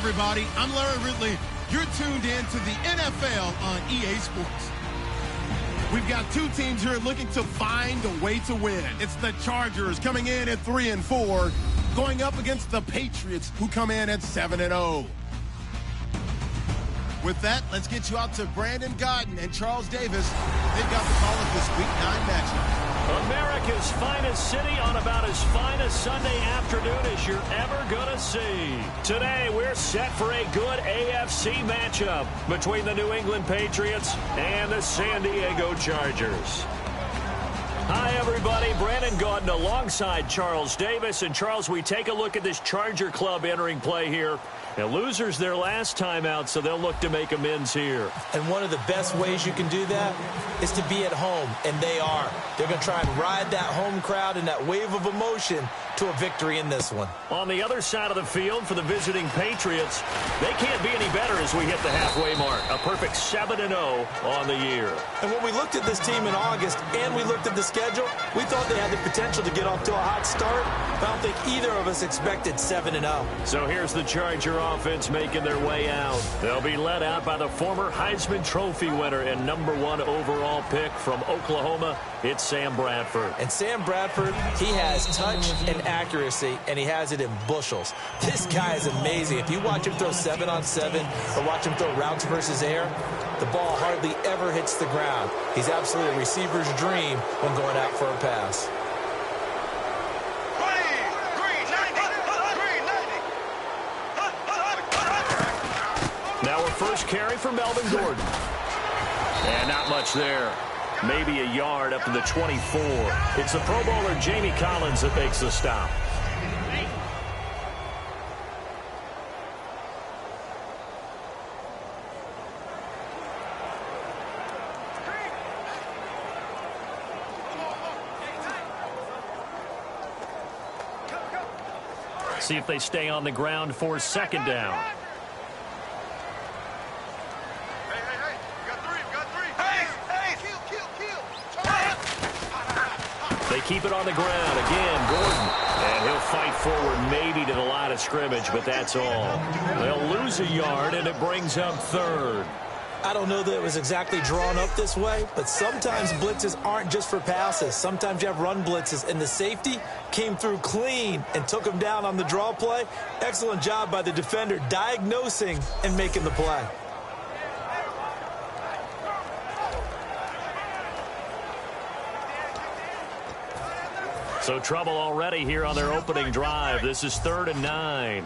everybody. I'm Larry Ridley. You're tuned in to the NFL on EA Sports. We've got two teams here looking to find a way to win. It's the Chargers coming in at 3-4, going up against the Patriots, who come in at 7-0. With that, let's get you out to Brandon Gaudin and Charles Davis. They've got the call of this Week 9 matchup. America's finest city on about as fine a Sunday afternoon as you're ever going to see. Today, we're set for a good AFC matchup between the New England Patriots and the San Diego Chargers. Hi, everybody. Brandon Gaudin alongside Charles Davis. And, Charles, we take a look at this Charger club entering play here. Now, losers their last time out, so they'll look to make amends here. And one of the best ways you can do that is to be at home, and they are. They're going to try and ride that home crowd and that wave of emotion to a victory in this one. On the other side of the field for the visiting Patriots, they can't be any better as we hit the halfway mark. A perfect 7-0 on the year. And when we looked at this team in August and we looked at the schedule, we thought they had the potential to get off to a hot start. But I don't think either of us expected 7-0. So here's the Charger offense making their way out. They'll be led out by the former Heisman Trophy winner and #1 overall pick from Oklahoma. It's Sam Bradford. And Sam Bradford, he has touch and accuracy, and he has it in bushels. This guy is amazing. If you watch him throw 7-on-7 or watch him throw routes versus air, the ball hardly ever hits the ground. He's absolutely a receiver's dream when going out for a pass. Now a first carry for Melvin Gordon. And not much there. Maybe a yard up to the 24. It's the Pro Bowler Jamie Collins that makes the stop. See if they stay on the ground for second down. They keep it on the ground. Again, Gordon. And he'll fight forward maybe to the line of scrimmage, but that's all. They'll lose a yard, and it brings up third. I don't know that it was exactly drawn up this way, but sometimes blitzes aren't just for passes. Sometimes you have run blitzes, and the safety came through clean and took him down on the draw play. Excellent job by the defender diagnosing and making the play. So trouble already here on their opening drive. This is 3rd and 9.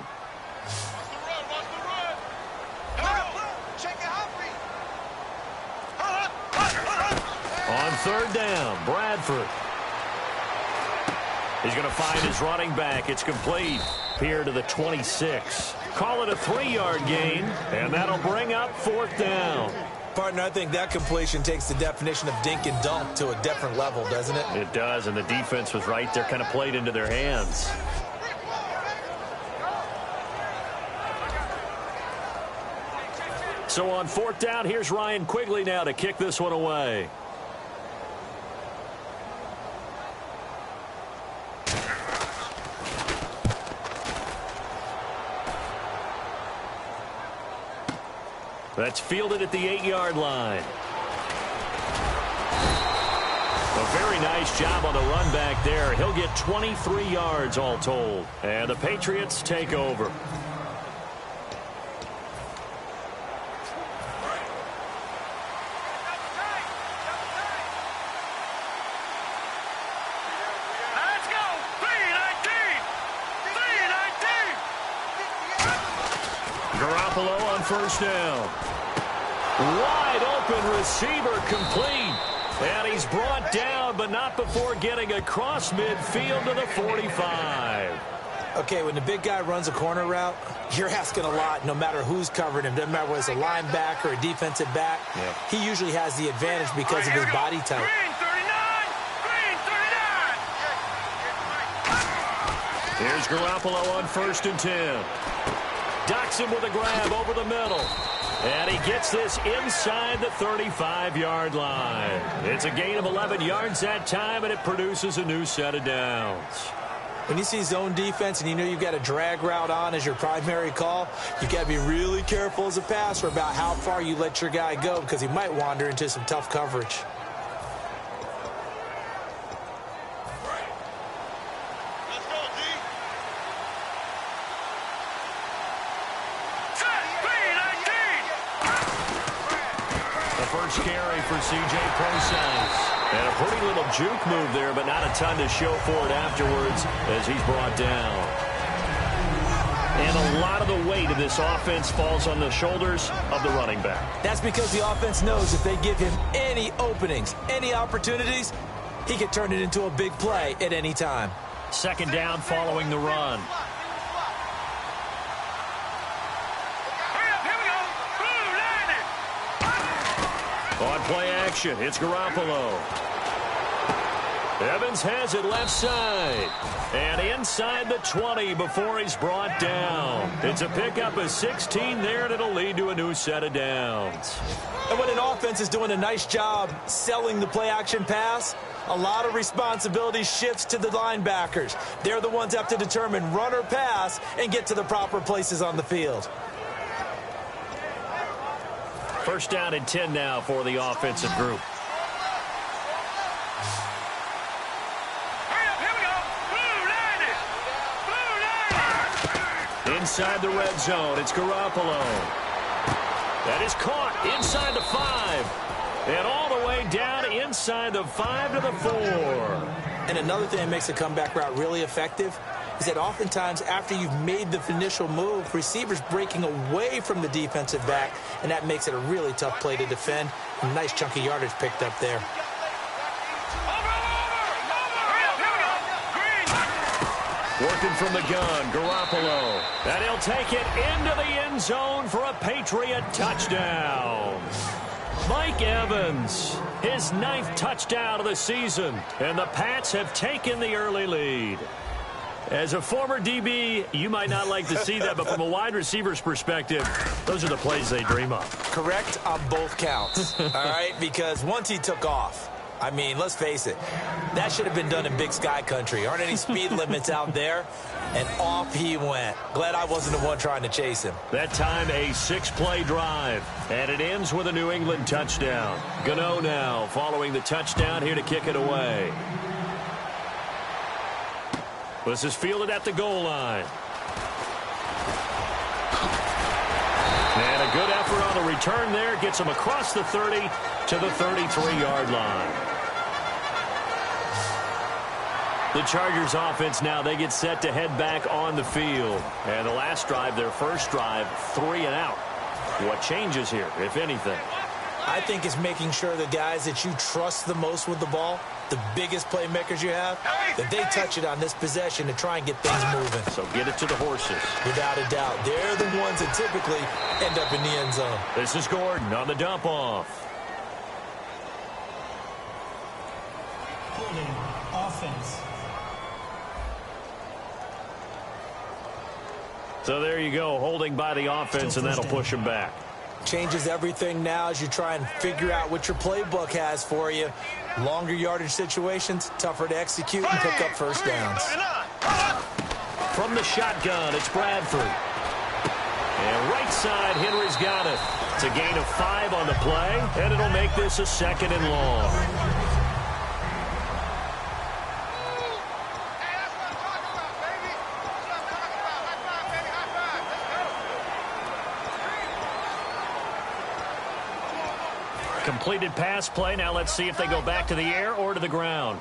On 3rd down, Bradford. He's going to find his running back. It's complete here to the 26. Call it a 3-yard gain, and that'll bring up 4th down. Partner, I think that completion takes the definition of dink and dunk to a different level, doesn't it? It does, and the defense was right there, kind of played into their hands. So on 4th down, here's Ryan Quigley now to kick this one away. That's fielded at the 8-yard line. A very nice job on the run back there. He'll get 23 yards all told. And the Patriots take over. Let's go! 3-19! Garoppolo on 1st down. Wide open receiver complete. And he's brought down, but not before getting across midfield to the 45. Okay, when the big guy runs a corner route, you're asking a lot no matter who's covering him. Doesn't matter whether it's a linebacker or a defensive back. Yep. He usually has the advantage because of his body type. Green 39! Green 39! Here's Garoppolo on 1st and 10. Docks him with a grab over the middle. And he gets this inside the 35-yard line. It's a gain of 11 yards that time, and it produces a new set of downs. When you see zone defense and you know you've got a drag route on as your primary call, you got to be really careful as a passer about how far you let your guy go because he might wander into some tough coverage. Carry for C.J. Prosise. And a pretty little juke move there, but not a ton to show for it afterwards as he's brought down. And a lot of the weight of this offense falls on the shoulders of the running back. That's because the offense knows if they give him any openings, any opportunities, he can turn it into a big play at any time. Second down following the run. On play action, it's Garoppolo. Evans has it left side. And inside the 20 before he's brought down. It's a pickup of 16 there, and it'll lead to a new set of downs. And when an offense is doing a nice job selling the play action pass, a lot of responsibility shifts to the linebackers. They're the ones that have to determine run or pass and get to the proper places on the field. First down and 10 now for the offensive group. Inside the red zone, it's Garoppolo. That is caught inside the 5. And all the way down inside the 5 to the 4. And another thing that makes a comeback route really effective is that oftentimes after you've made the initial move, receivers breaking away from the defensive back, and that makes it a really tough play to defend. A nice chunk of yardage picked up there. Working from the gun, Garoppolo. And he'll take it into the end zone for a Patriot touchdown. Mike Evans, his 9th touchdown of the season. And the Pats have taken the early lead. As a former DB, you might not like to see that, but from a wide receiver's perspective, those are the plays they dream of. Correct on both counts, all right? Because once he took off, I mean, let's face it, that should have been done in Big Sky country. Aren't any speed limits out there? And off he went. Glad I wasn't the one trying to chase him. That time, a 6-play drive, and it ends with a New England touchdown. Gano now following the touchdown here to kick it away. This is fielded at the goal line. And a good effort on the return there. Gets him across the 30 to the 33-yard line. The Chargers offense now, they get set to head back on the field. And the last drive, their first drive, 3 and out. What changes here, if anything? I think it's making sure the guys that you trust the most with the ball, the biggest playmakers you have, that they touch it on this possession to try and get things moving. So get it to the horses. Without a doubt. They're the ones that typically end up in the end zone. This is Gordon on the dump off. Holding offense. So there you go, holding by the offense, and that'll push him back. Changes everything now as you try and figure out what your playbook has for you. Longer yardage situations, tougher to execute and pick up first downs. From the shotgun, it's Bradford. And right side, Henry's got it. It's a gain of 5 on the play, and it'll make this a 2nd and long. Completed pass play. Now let's see if they go back to the air or to the ground.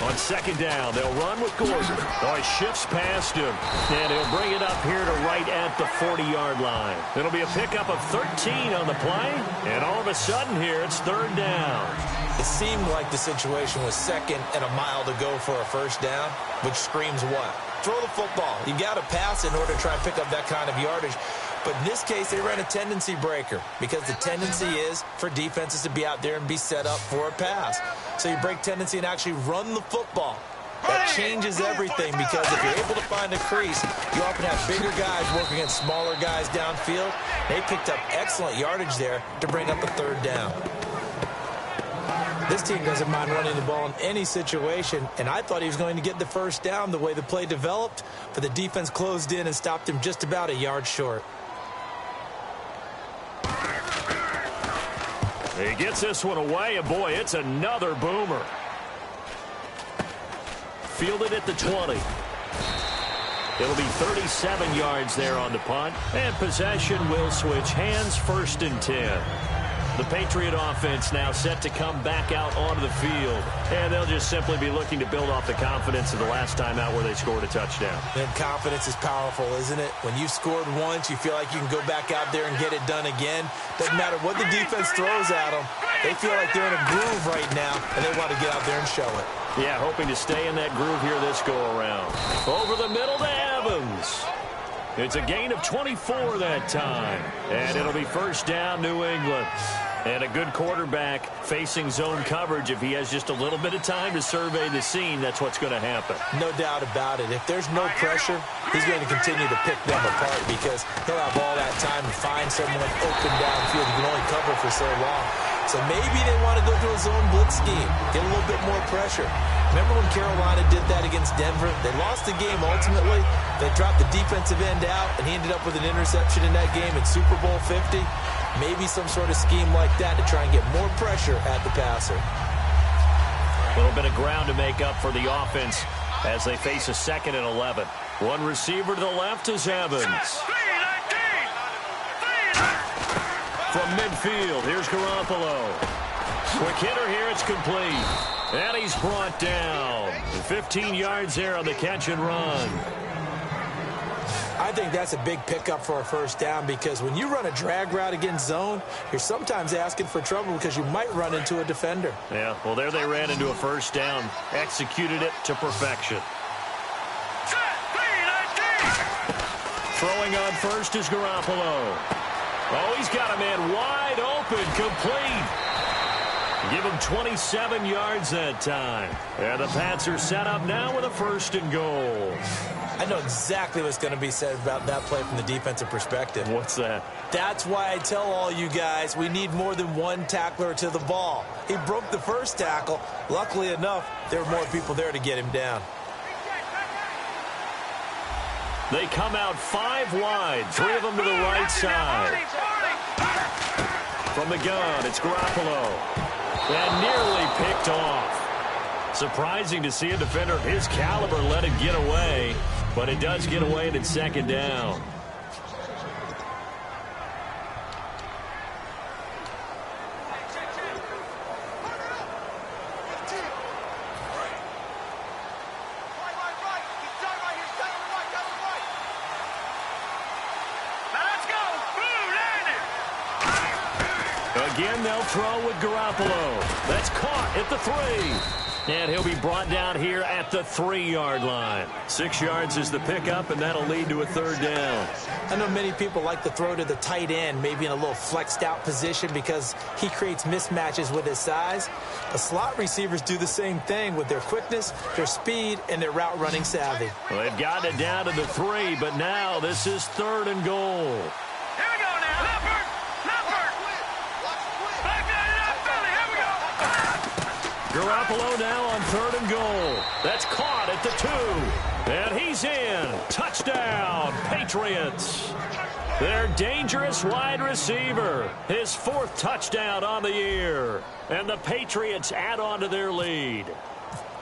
On 2nd down, they'll run with Gordon. Oh, he shifts past him. And he'll bring it up here to right at the 40-yard line. It'll be a pickup of 13 on the play. And all of a sudden here, it's 3rd down. It seemed like the situation was 2nd and a mile to go for a first down, which screams what? Throw the football. You got to pass in order to try and pick up that kind of yardage. But in this case, they ran a tendency breaker because the tendency is for defenses to be out there and be set up for a pass. So you break tendency and actually run the football. That changes everything because if you're able to find a crease, you often have bigger guys working against smaller guys downfield. They picked up excellent yardage there to bring up a 3rd down. This team doesn't mind running the ball in any situation, and I thought he was going to get the first down the way the play developed, but the defense closed in and stopped him just about a yard short. He gets this one away, and boy, it's another boomer. Fielded at the 20. It'll be 37 yards there on the punt, and possession will switch hands, 1st and 10. The Patriot offense now set to come back out onto the field, and they'll just simply be looking to build off the confidence of the last time out where they scored a touchdown. And confidence is powerful, isn't it? When you've scored once, you feel like you can go back out there and get it done again. Doesn't matter what the defense throws at them. They feel like they're in a groove right now, and they want to get out there and show it. Yeah, hoping to stay in that groove here this go-around. Over the middle to Evans. It's a gain of 24 that time. And it'll be 1st down, New England. And a good quarterback facing zone coverage. If he has just a little bit of time to survey the scene, that's what's going to happen. No doubt about it. If there's no pressure, he's going to continue to pick them apart because he'll have all that time to find someone open downfield. He can only cover for so long. So maybe they want to go to a zone blitz scheme, get a little bit more pressure. Remember when Carolina did that against Denver? They lost the game ultimately. They dropped the defensive end out, and he ended up with an interception in that game in Super Bowl 50. Maybe some sort of scheme like that to try and get more pressure at the passer. A little bit of ground to make up for the offense as they face a 2nd and 11. One receiver to the left is Evans. From midfield, here's Garoppolo. Quick hitter here, it's complete. And he's brought down. 15 yards there on the catch and run. I think that's a big pickup for a 1st down because when you run a drag route against zone, you're sometimes asking for trouble because you might run into a defender. Yeah, well, there they ran into a 1st down. Executed it to perfection. Throwing on first is Garoppolo. Oh, he's got a man wide open, complete. Give him 27 yards that time. And the Pats are set up now with a 1st and goal. I know exactly what's going to be said about that play from the defensive perspective. What's that? That's why I tell all you guys we need more than one tackler to the ball. He broke the 1st tackle. Luckily enough, there were more people there to get him down. They come out 5 wide, 3 of them to the right side. From the gun, it's Garoppolo. And nearly picked off. Surprising to see a defender of his caliber let it get away, but it does get away and it's 2nd down. Again, they'll throw with Garoppolo. That's caught at the 3. And he'll be brought down here at the 3-yard line. 6 yards is the pickup, and that'll lead to a 3rd down. I know many people like to throw to the tight end, maybe in a little flexed out position because he creates mismatches with his size. The slot receivers do the same thing with their quickness, their speed, and their route running savvy. Well, they've gotten it down to the 3, but now this is 3rd and goal. Garoppolo now on 3rd and goal. That's caught at the 2. And he's in. Touchdown, Patriots. Their dangerous wide receiver. His 4th touchdown on the year. And the Patriots add on to their lead.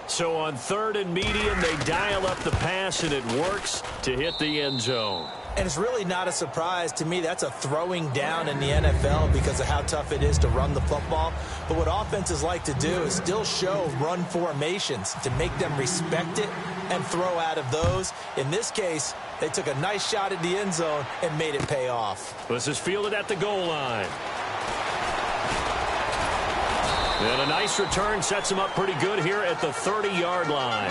So on 3rd and medium, they dial up the pass, and it works to hit the end zone. And it's really not a surprise to me. That's a throwing down in the NFL because of how tough it is to run the football. But what offenses like to do is still show run formations to make them respect it and throw out of those. In this case, they took a nice shot at the end zone and made it pay off. This is fielded at the goal line. And a nice return sets him up pretty good here at the 30-yard line.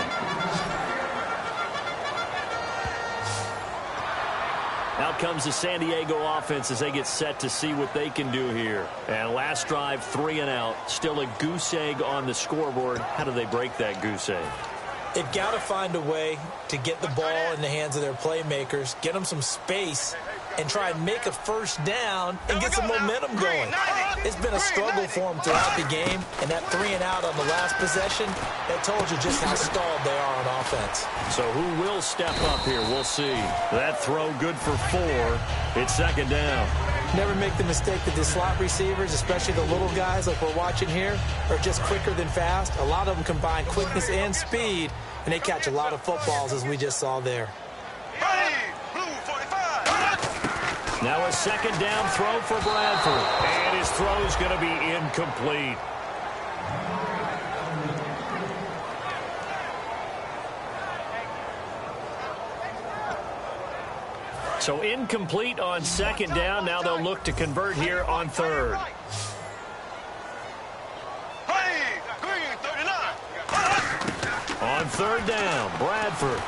Out comes the San Diego offense as they get set to see what they can do here. And last drive, 3 and out. Still a goose egg on the scoreboard. How do they break that goose egg? They've got to find a way to get the ball in the hands of their playmakers, get them some space, and try and make a first down and get some momentum going. It's been a struggle for them throughout the game, and that 3-and-out on the last possession, that told you just how stalled they are on offense. So who will step up here? We'll see. That throw good for 4. It's second down. Never make the mistake that the slot receivers, especially the little guys like we're watching here, are just quicker than fast. A lot of them combine quickness and speed, and they catch a lot of footballs, as we just saw there. Now a second down throw for Bradford. And his throw's going to be incomplete. So incomplete on second down. Now they'll look to convert here on third. On third down, Bradford.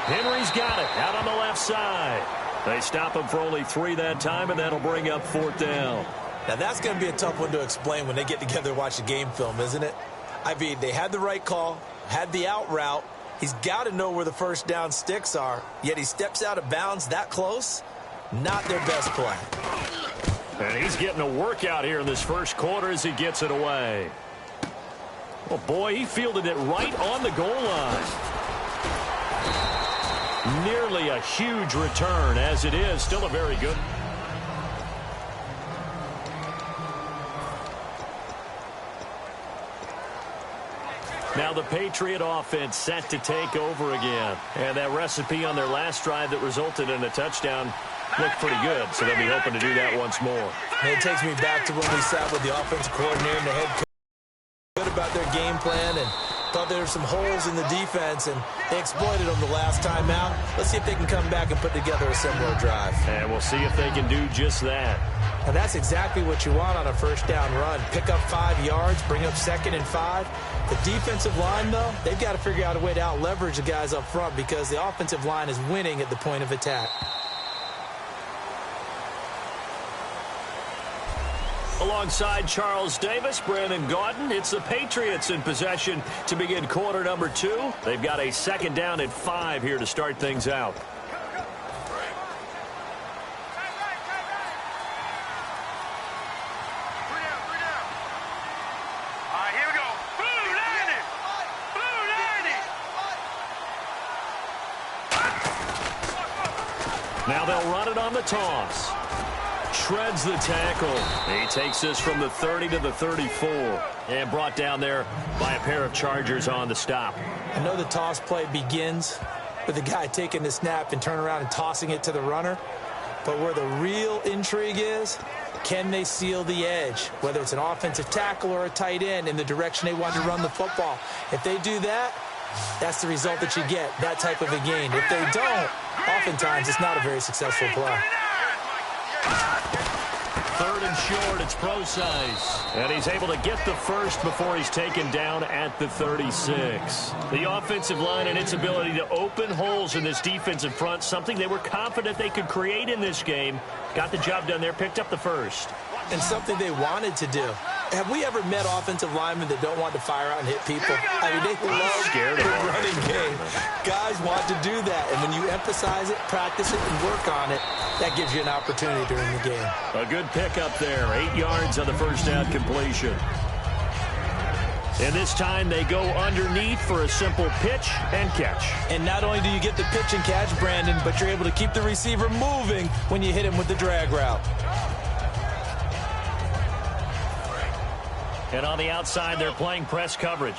Henry's got it out on the left side. They stop him for only 3 that time, and that'll bring up 4th down. Now, that's going to be a tough one to explain when they get together and watch the game film, isn't it? I mean, they had the right call, had the out route. He's got to know where the first down sticks are, yet he steps out of bounds that close. Not their best play. And he's getting a workout here in this first quarter as he gets it away. Oh, boy, he fielded it right on the goal line. Nearly a huge return, as it is. Still a very good. Now the Patriot offense set to take over again. And that recipe on their last drive that resulted in a touchdown looked pretty good. So they'll be hoping to do that once more. And it takes me back to when we sat with the offensive coordinator and the head coach. Good about their game plan and thought there were some holes in the defense, and they exploited them the last time out. Let's see if they can come back and put together a similar drive. And we'll see if they can do just that. And that's exactly what you want on a first down run. Pick up 5 yards, bring up 2nd and 5. The defensive line, though, they've got to figure out a way to out-leverage the guys up front because the offensive line is winning at the point of attack. Alongside Charles Davis, Brandon Gaudin, it's the Patriots in possession to begin quarter number 2. They've got a second down and 5 here to start things out. Now they'll run it on the toss. Shreds the tackle. He takes this from the 30 to the 34. And brought down there by a pair of Chargers on the stop. I know the toss play begins with the guy taking the snap and turning around and tossing it to the runner. But where the real intrigue is, can they seal the edge? Whether it's an offensive tackle or a tight end in the direction they want to run the football. If they do that, that's the result that you get, that type of a gain. If they don't, oftentimes it's not a very successful play. Third and short, it's Procise. And he's able to get the first before he's taken down at the 36. The offensive line and its ability to open holes in this defensive front, something they were confident they could create in this game. Got the job done there, picked up the first. And something they wanted to do. Have we ever met offensive linemen that don't want to fire out and hit people? I mean, they love the running game. Guys want to do that. And when you emphasize it, practice it, and work on it, that gives you an opportunity during the game. A good pickup there. 8 yards on the first down completion. And this time they go underneath for a simple pitch and catch. And not only do you get the pitch and catch, Brandon, but you're able to keep the receiver moving when you hit him with the drag route. And on the outside, they're playing press coverage.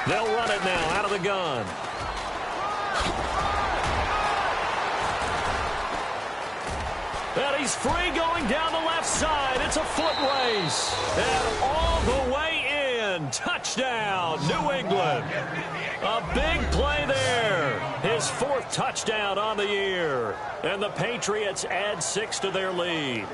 They'll run it now out of the gun. And he's free going down the left side. It's a foot race. And all the way in. Touchdown, New England. A big play there. His 4th touchdown on the year. And the Patriots add 6 to their lead.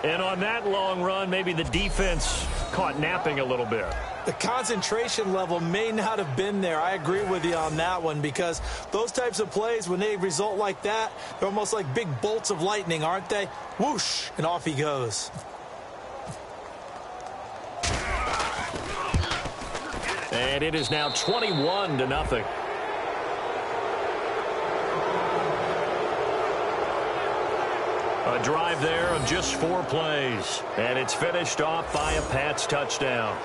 And on that long run, maybe the defense caught napping a little bit. The concentration level may not have been there. I agree with you on that one because those types of plays, when they result like that, they're almost like big bolts of lightning, aren't they? Whoosh, and off he goes. And it is now 21-0. A drive there of just 4 plays. And it's finished off by a Pats touchdown.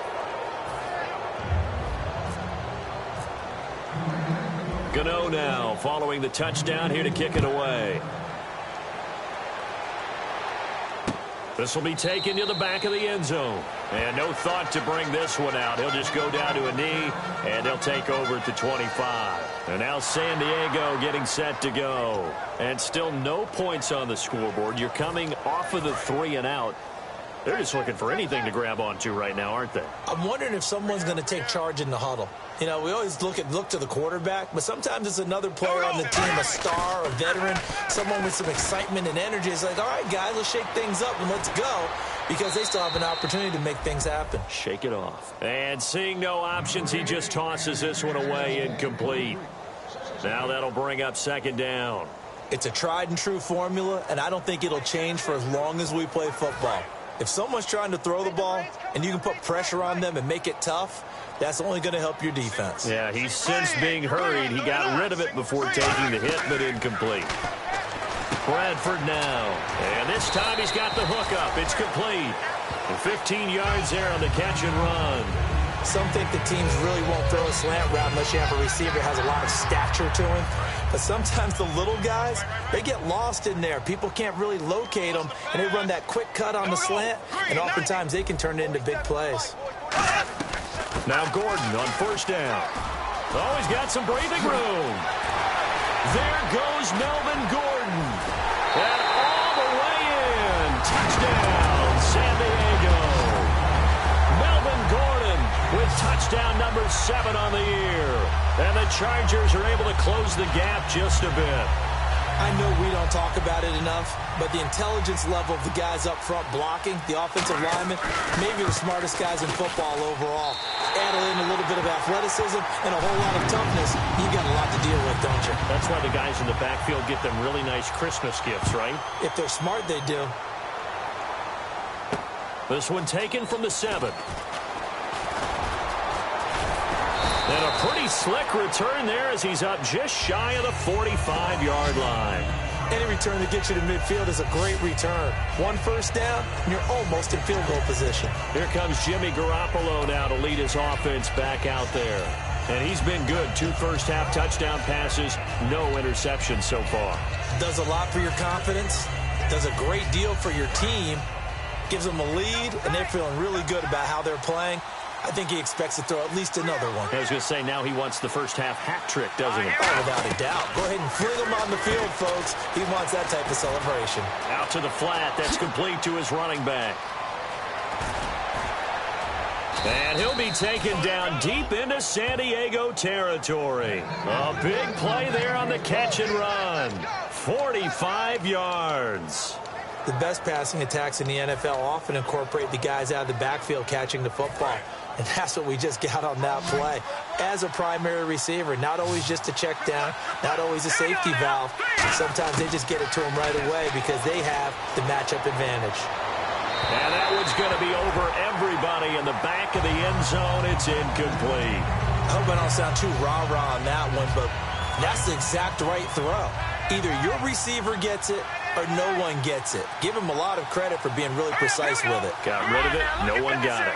Gano now following the touchdown here to kick it away. This will be taken to the back of the end zone. And no thought to bring this one out. He'll just go down to a knee, and they'll take over at the 25. And now San Diego getting set to go. And still no points on the scoreboard. You're coming off of the 3 and out. They're just looking for anything to grab onto right now, aren't they? I'm wondering if someone's going to take charge in the huddle. You know, we always look to the quarterback, but sometimes it's another player on the team, a star, a veteran, someone with some excitement and energy. It's like, all right, guys, let's shake things up and let's go, because they still have an opportunity to make things happen. Shake it off. And seeing no options, he just tosses this one away incomplete. Now that'll bring up 2nd down. It's a tried and true formula, and I don't think it'll change for as long as we play football. If someone's trying to throw the ball and you can put pressure on them and make it tough, that's only going to help your defense. Yeah, he's since being hurried. He got rid of it before taking the hit, but incomplete. Bradford now. And this time he's got the hook up. It's complete. And 15 yards there on the catch and run. Some think the teams really won't throw a slant route unless you have a receiver that has a lot of stature to him. But sometimes the little guys, they get lost in there. People can't really locate them, and they run that quick cut on the slant, and oftentimes they can turn it into big plays. Now Gordon on 1st down. Oh, he's got some breathing room. There goes Melvin Gordon. And all the way in. Touchdown, San Diego. Melvin Gordon with touchdown number 7 on the year. And the Chargers are able to close the gap just a bit. I know we don't talk about it enough, but the intelligence level of the guys up front blocking, the offensive linemen, maybe the smartest guys in football overall. Add in a little bit of athleticism and a whole lot of toughness, you got a lot to deal with, don't you? That's why the guys in the backfield get them really nice Christmas gifts, right? If they're smart, they do. This one taken from the 7. And a pretty slick return there as he's up just shy of the 45-yard line. Any return that gets you to midfield is a great return. 1 first down, and you're almost in field goal position. Here comes Jimmy Garoppolo now to lead his offense back out there. And he's been good. 2 first-half touchdown passes, no interceptions so far. Does a lot for your confidence. Does a great deal for your team. Gives them a lead, and they're feeling really good about how they're playing. I think he expects to throw at least another one. I was going to say, now he wants the first-half hat trick, doesn't he? Oh, without a doubt. Go ahead and fling him on the field, folks. He wants that type of celebration. Out to the flat. That's complete to his running back. And he'll be taken down deep into San Diego territory. A big play there on the catch and run. 45 yards. The best passing attacks in the NFL often incorporate the guys out of the backfield catching the football. And that's what we just got on that play. As a primary receiver, not always just a check down, not always a safety valve. Sometimes they just get it to them right away because they have the matchup advantage. And that one's going to be over everybody in the back of the end zone. It's incomplete. I hope I don't sound too rah-rah on that one, but that's the exact right throw. Either your receiver gets it or no one gets it. Give him a lot of credit for being really precise with it. Got rid of it. No one got it.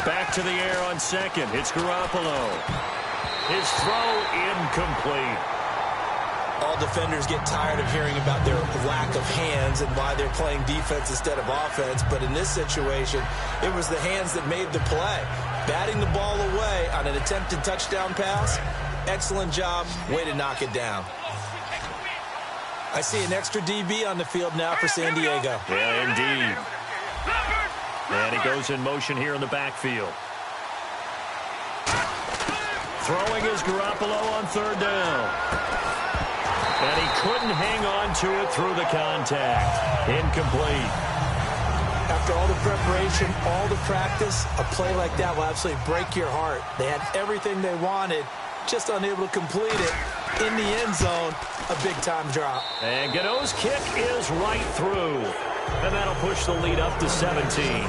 Back to the air on 2nd. It's Garoppolo. His throw incomplete. All defenders get tired of hearing about their lack of hands and why they're playing defense instead of offense. But in this situation, it was the hands that made the play. Batting the ball away on an attempted touchdown pass. Excellent job. Way to knock it down. I see an extra DB on the field now for San Diego. Yeah, indeed. And he goes in motion here in the backfield. Throwing is Garoppolo on 3rd down. And he couldn't hang on to it through the contact. Incomplete. After all the preparation, all the practice, a play like that will absolutely break your heart. They had everything they wanted, just unable to complete it. In the end zone, a big-time drop. And Gano's kick is right through. And that'll push the lead up to 17.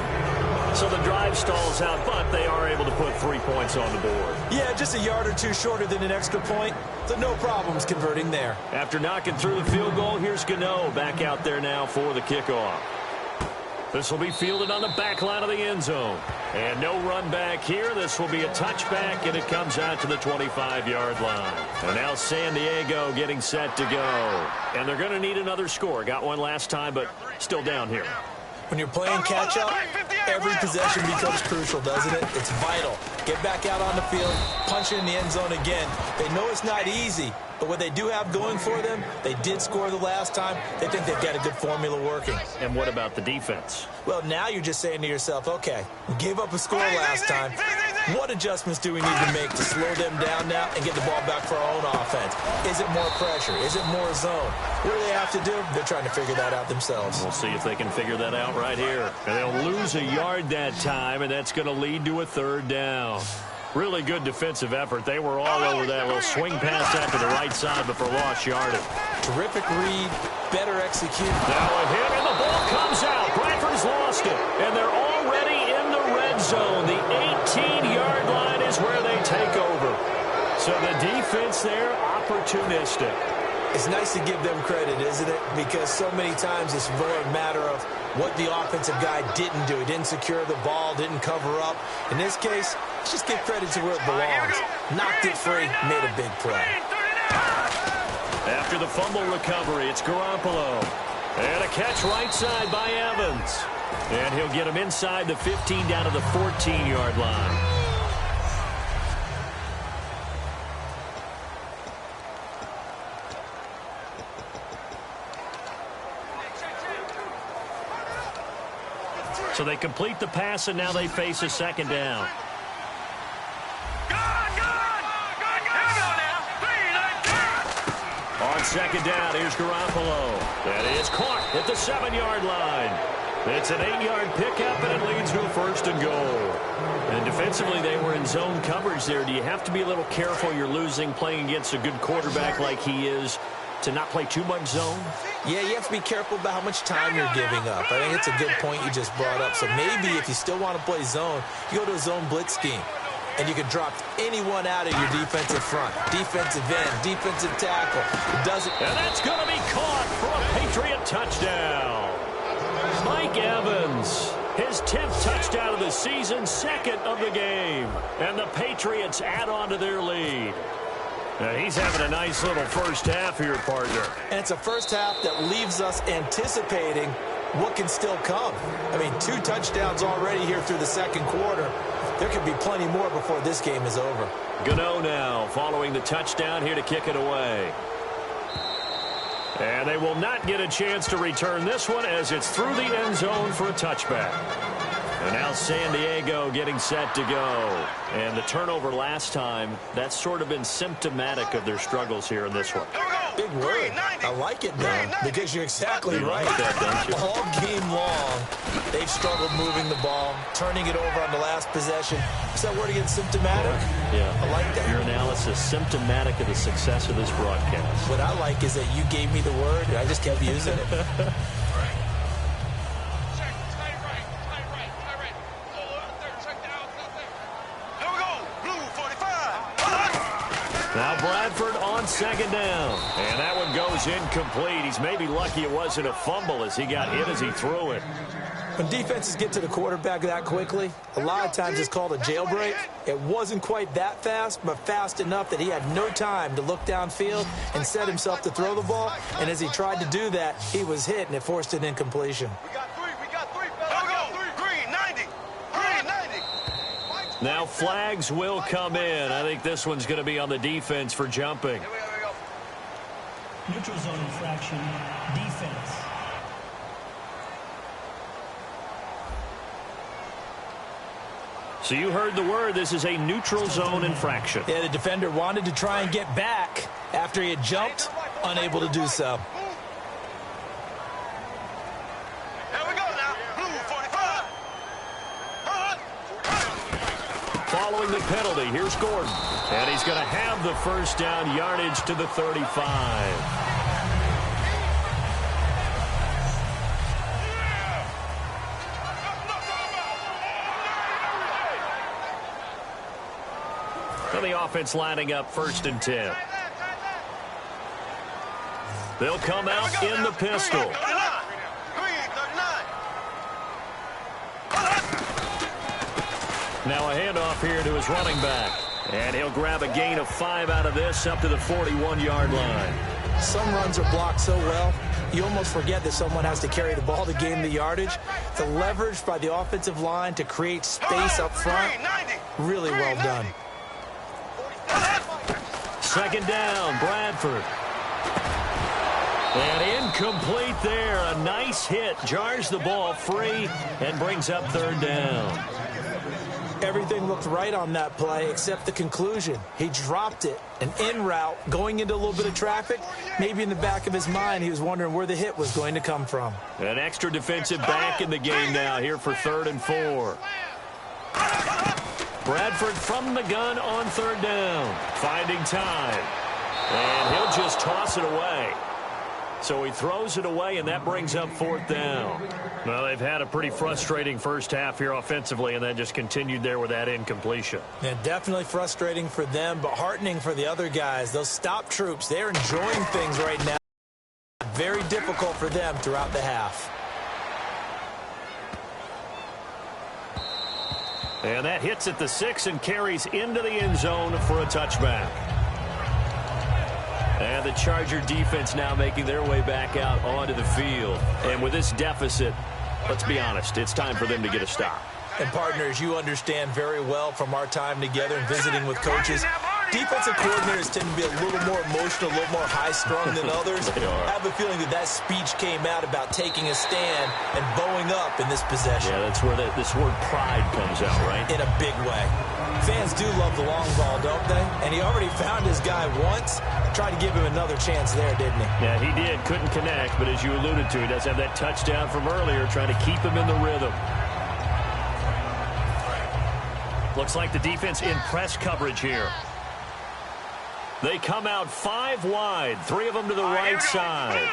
So the drive stalls out, but they are able to put 3 points on the board. Yeah, just a yard or two shorter than an extra point, so no problems converting there. After knocking through the field goal, here's Gano back out there now for the kickoff. This will be fielded on the back line of the end zone. And no run back here. This will be a touchback, and it comes out to the 25-yard line. And now San Diego getting set to go. And they're going to need another score. Got one last time, but still down here. When you're playing catch-up, every possession becomes crucial, doesn't it? It's vital. Get back out on the field, punch it in the end zone again. They know it's not easy, but what they do have going for them, they did score the last time. They think they've got a good formula working. And what about the defense? Well, now you're just saying to yourself, okay, we gave up a score last time. What adjustments do we need to make to slow them down now and get the ball back for our own offense? Is it more pressure? Is it more zone? What do they have to do? They're trying to figure that out themselves. We'll see if they can figure that out right here. And they'll lose a yard that time, and that's going to lead to a third down. Really good defensive effort. They were all over that little swing pass out to the right side, but for lost yardage. Terrific read, better execute. Now a hit, and the ball comes out. Bradford's lost it, and they're already in the red zone. The 18-yard line is where they take over. So the defense there, opportunistic. It's nice to give them credit, isn't it? Because so many times it's more a matter of what the offensive guy didn't do. He didn't secure the ball, didn't cover up. In this case, let's just give credit to where it belongs. Knocked it free, made a big play. After the fumble recovery, it's Garoppolo. And a catch right side by Evans. And he'll get him inside the 15 down to the 14-yard line. So they complete the pass, and now they face a second down. On second down, here's Garoppolo. That is caught at the 7-yard line. It's an 8-yard pickup, and it leads to a first and goal. And defensively, they were in zone coverage there. Do you have to be a little careful? You're losing playing against a good quarterback like he is, to not play too much zone? Yeah, you have to be careful about how much time you're giving up. I think it's a good point you just brought up. So maybe if you still want to play zone, you go to a zone blitz scheme. And you can drop anyone out of your defensive front. Defensive end, defensive tackle. It doesn't. And that's going to be caught for a Patriot touchdown. Mike Evans, his 10th touchdown of the season, second of the game. And the Patriots add on to their lead. Now he's having a nice little first half here, partner. And it's a first half that leaves us anticipating what can still come. I mean, 2 touchdowns already here through the second quarter. There could be plenty more before this game is over. Gano now following the touchdown here to kick it away. And they will not get a chance to return this one as it's through the end zone for a touchback. And now San Diego getting set to go. And the turnover last time, that's sort of been symptomatic of their struggles here in this one. Big word. I like it now because you're exactly right. Like that, don't you? All game long, they've struggled moving the ball, turning it over on the last possession. Is that word again, symptomatic? Yeah. I like that. Your analysis, symptomatic of the success of this broadcast. What I like is that you gave me the word, and I just kept using it. Now Bradford on second down. And that one goes incomplete. He's maybe lucky it wasn't a fumble as he got hit as he threw it. When defenses get to the quarterback that quickly, a lot of times it's called a jailbreak. It wasn't quite that fast, but fast enough that he had no time to look downfield and set himself to throw the ball. And as he tried to do that, he was hit, and it forced an incompletion. Now flags will come in. I think this one's going to be on the defense for jumping. Neutral zone infraction, defense. So you heard the word. This is a neutral zone infraction. Yeah, the defender wanted to try and get back after he had jumped, unable to do so. Following the penalty, here's Gordon. And he's going to have the first down, yardage to the 35. the offense lining up 1st and 10. They'll come out in the pistol. Now a handoff here to his running back. And he'll grab a gain of 5 out of this up to the 41-yard line. Some runs are blocked so well, you almost forget that someone has to carry the ball to gain the yardage. The leverage by the offensive line to create space up front, really well done. 2nd down, Bradford. And incomplete there. A nice hit. Jars the ball free and brings up 3rd down. Everything looked right on that play except the conclusion. He dropped it, an in route, going into a little bit of traffic. Maybe in the back of his mind he was wondering where the hit was going to come from. An extra defensive back in the game now here for 3rd and 4. Bradford from the gun on 3rd down. Finding time. And he'll just toss it away. So he throws it away, and that brings up 4th down. Well, they've had a pretty frustrating first half here offensively, and then just continued there with that incompletion. Yeah, definitely frustrating for them, but heartening for the other guys. Those stop troops, they're enjoying things right now. Very difficult for them throughout the half. And that hits at the 6 and carries into the end zone for a touchback. And the Charger defense now making their way back out onto the field. And with this deficit, let's be honest, it's time for them to get a stop. And partners, you understand very well from our time together and visiting with coaches, defensive coordinators tend to be a little more emotional, a little more high-strung than others. I have a feeling that speech came out about taking a stand and bowing up in this possession. Yeah, that's where this word pride comes out, right? In a big way. Fans do love the long ball, don't they? And he already found his guy once. Tried to give him another chance there, didn't he? Yeah, he did. Couldn't connect, but as you alluded to, he does have that touchdown from earlier, trying to keep him in the rhythm. Looks like the defense in press coverage here. They come out 5 wide, 3 of them to the right side.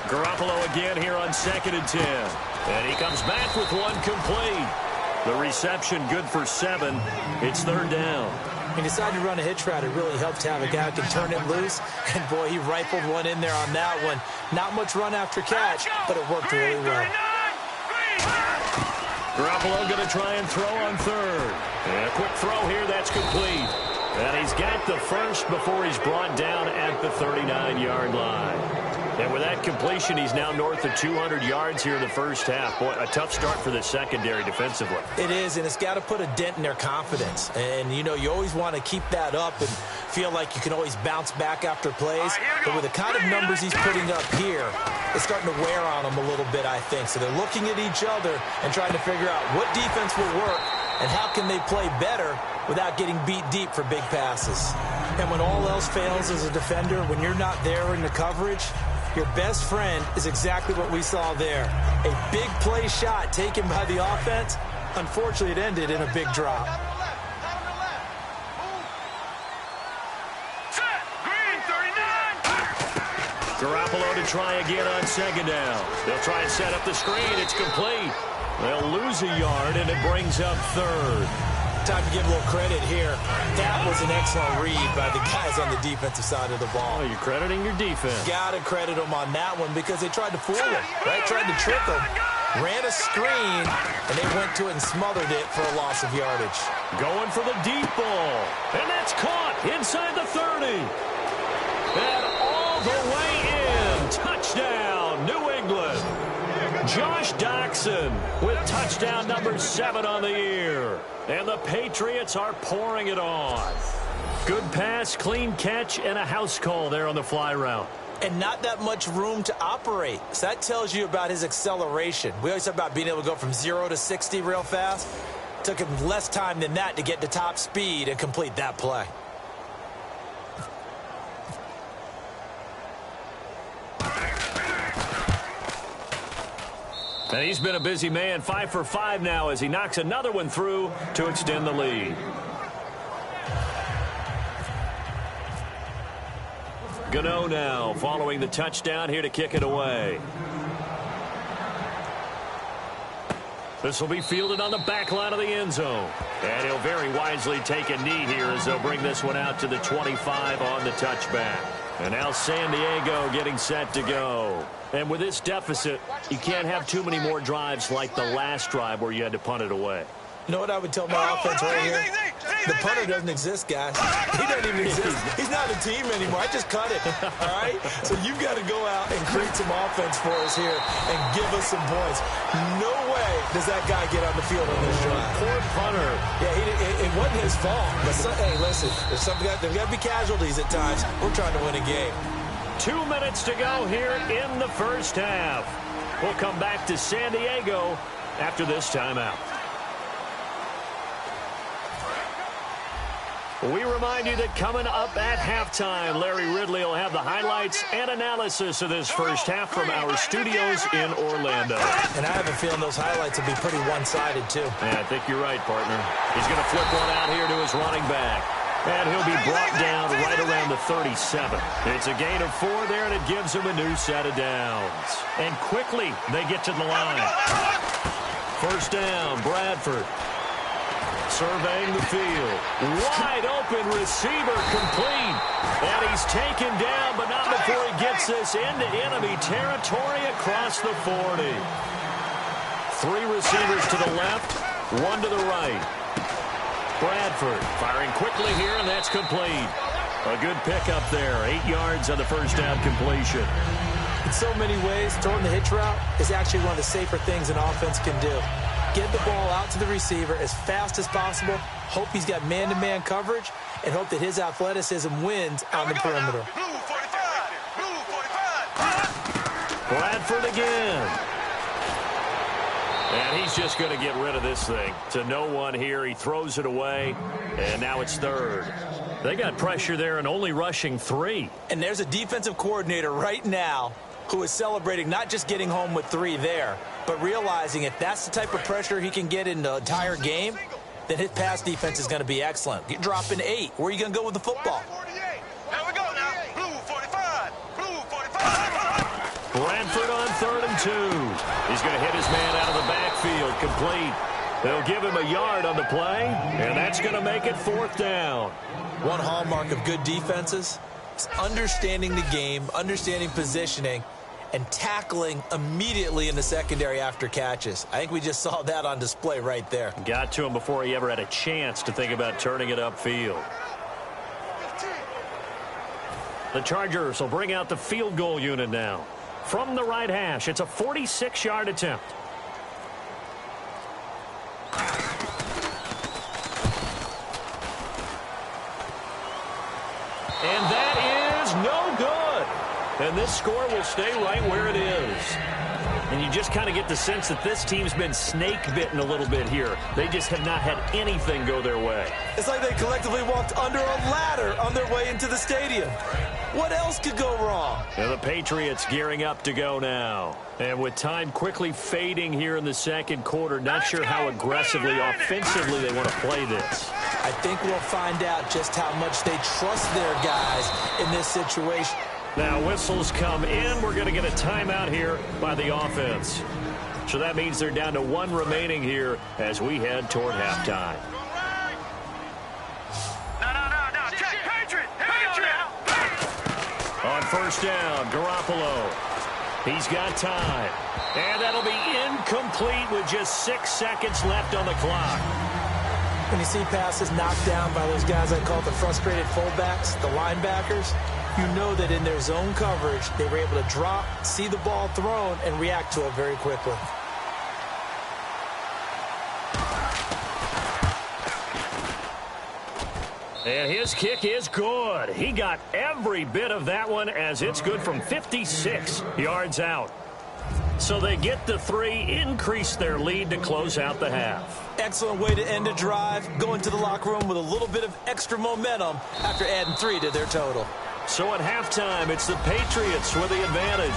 Garoppolo again here on 2nd and 10. And he comes back with one complete. The reception good for 7. It's 3rd down. He decided to run a hitch route. It really helped to have a guy who can turn it loose. And, boy, he rifled one in there on that one. Not much run after catch, but it worked really well. Garoppolo going to try and throw on 3rd. And a quick throw here. That's complete. And he's got the first before he's brought down at the 39-yard line. And with that completion, he's now north of 200 yards here in the first half. Boy, a tough start for the secondary defensively. It is, and it's got to put a dent in their confidence. And, you know, you always want to keep that up and feel like you can always bounce back after plays. But with the kind of numbers he's putting up here, it's starting to wear on them a little bit, I think. So they're looking at each other and trying to figure out what defense will work and how can they play better without getting beat deep for big passes. And when all else fails as a defender, when you're not there in the coverage, your best friend is exactly what we saw there. A big play shot taken by the offense. Unfortunately, it ended in a big drop. Garoppolo to try again on 2nd down. They'll try and set up the screen. It's complete. They'll lose a yard, and it brings up 3rd. Time to give a little credit here. That was an excellent read by the guys on the defensive side of the ball. Oh, you're crediting your defense. Got to credit them on that one because they tried to fool him, right? Tried to trick him. Ran a screen, and they went to it and smothered it for a loss of yardage. Going for the deep ball. And that's caught inside the 30. And all the way in. Touchdown, New England. Josh Doxson with touchdown number 7 on the year. And the Patriots are pouring it on. Good pass, clean catch, and a house call there on the fly route. And not that much room to operate. So that tells you about his acceleration. We always talk about being able to go from 0 to 60 real fast. Took him less time than that to get to top speed and complete that play. And he's been a busy man, 5 for 5 now as he knocks another one through to extend the lead. Gano now following the touchdown here to kick it away. This will be fielded on the back line of the end zone. And he'll very wisely take a knee here as they'll bring this one out to the 25 on the touchback. And now San Diego getting set to go. And with this deficit, you can't have too many more drives like the last drive where you had to punt it away. You know what I would tell my offense right here? The punter doesn't exist, guys. He doesn't even exist. He's not a team anymore. I just cut it, all right? So you've got to go out and create some offense for us here and give us some points. No way does that guy get on the field on this drive. Poor punter. Yeah, it wasn't his fault. But hey, listen, there's got to be casualties at times. We're trying to win a game. 2 minutes to go here in the first half. We'll come back to San Diego after this timeout. We remind you that coming up at halftime, Larry Ridley will have the highlights and analysis of this first half from our studios in Orlando. And I have a feeling those highlights will be pretty one-sided, too. Yeah, I think you're right, partner. He's going to flip one out here to his running back. And he'll be brought down right around the 37. It's a gain of 4 there, and it gives him a new set of downs. And quickly, they get to the line. First down, Bradford. Surveying the field. Wide open receiver complete. And he's taken down, but not before he gets this into enemy territory across the 40. 3 receivers to the left, 1 to the right. Bradford firing quickly here, and that's complete. A good pickup there. 8 yards on the first down completion. In so many ways, throwing the hitch route is actually one of the safer things an offense can do. Get the ball out to the receiver as fast as possible, hope he's got man-to-man coverage, and hope that his athleticism wins on the perimeter. Bradford again. And he's just going to get rid of this thing. To no one here. He throws it away, and now it's third. They got pressure there and only rushing 3. And there's a defensive coordinator right now who is celebrating not just getting home with 3 there, but realizing if that's the type of pressure he can get in the entire game, then his pass defense is going to be excellent. You're dropping 8. Where are you going to go with the football? Here we go now. Blue 45. Blue 45. Bradford on 3rd and 2. He's going to hit his man out of the backfield. Complete. They'll give him a yard on the play, and that's going to make it 4th down. One hallmark of good defenses is understanding the game, understanding positioning, and tackling immediately in the secondary after catches. I think we just saw that on display right there. Got to him before he ever had a chance to think about turning it upfield. The Chargers will bring out the field goal unit now. From the right hash, it's a 46-yard attempt. And that is no good. And this score will stay right where it is. And you just kind of get the sense that this team's been snake-bitten a little bit here. They just have not had anything go their way. It's like they collectively walked under a ladder on their way into the stadium. What else could go wrong? And the Patriots gearing up to go now. And with time quickly fading here in the second quarter, not sure how aggressively, offensively they want to play this. I think we'll find out just how much they trust their guys in this situation. Now whistles come in. We're going to get a timeout here by the offense. So that means they're down to 1 remaining here as we head toward halftime. No. Check. Patriot. On first down, Garoppolo. He's got time. And that'll be incomplete with just 6 seconds left on the clock. When you see passes knocked down by those guys I call the frustrated fullbacks, the linebackers, you know that in their zone coverage, they were able to drop, see the ball thrown, and react to it very quickly. And his kick is good. He got every bit of that one as it's good from 56 yards out. So they get the 3, increase their lead to close out the half. Excellent way to end a drive, go into the locker room with a little bit of extra momentum after adding 3 to their total. So at halftime, it's the Patriots with the advantage.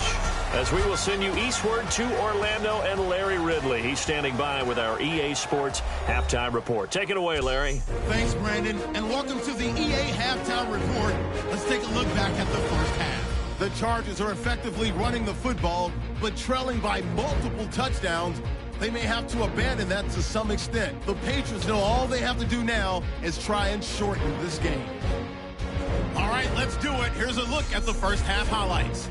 As we will send you eastward to Orlando and Larry Ridley. He's standing by with our EA Sports Halftime Report. Take it away, Larry. Thanks, Brandon, and welcome to the EA Halftime Report. Let's take a look back at the first half. The Chargers are effectively running the football, but trailing by multiple touchdowns they may have to abandon that to some extent. The Patriots know all they have to do now is try and shorten this game. All right, let's do it. Here's a look at the first half highlights.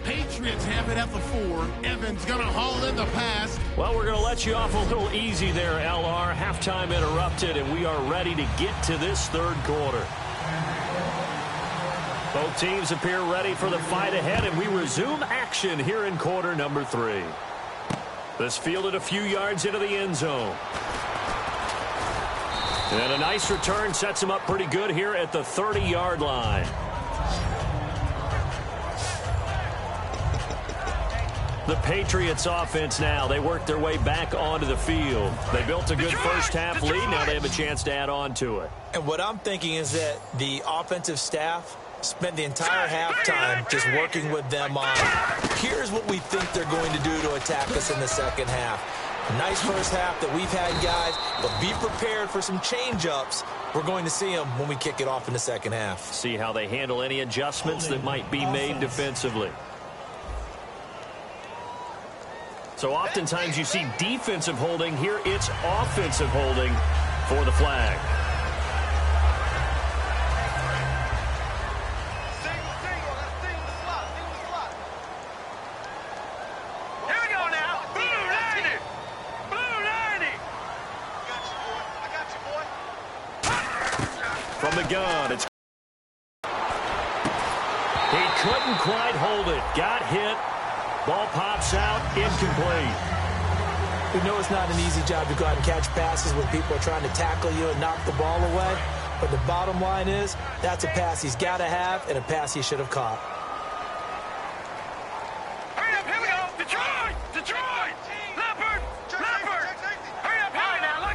Patriots have it at the 4. Evans going to haul in the pass. Well, we're going to let you off a little easy there, LR. Halftime interrupted, and we are ready to get to this third quarter. Both teams appear ready for the fight ahead, and we resume action here in quarter number 3. This fielded a few yards into the end zone. And a nice return sets him up pretty good here at the 30-yard line. The Patriots offense now, they work their way back onto the field. They built a good first half lead. Now they have a chance to add on to it. And what I'm thinking is that the offensive staff spent the entire halftime just working with them on, here's what we think they're going to do to attack us in the second half. Nice first half that we've had, guys, but be prepared for some change-ups. We're going to see them when we kick it off in the second half. See how they handle any adjustments that might be made defensively. So oftentimes you see defensive holding. Here it's offensive holding for the flag. Here we go now. Blue 90. Blue 90. I got you, boy. From the gun, it's... He couldn't quite hold it. Got hit. Ball pops out, incomplete. We know it's not an easy job to go out and catch passes when people are trying to tackle you and knock the ball away. But the bottom line is, that's a pass he's got to have and a pass he should have caught. Hurry up, here we go. Detroit! Detroit! Leopard! Leopard! Hurry up, now.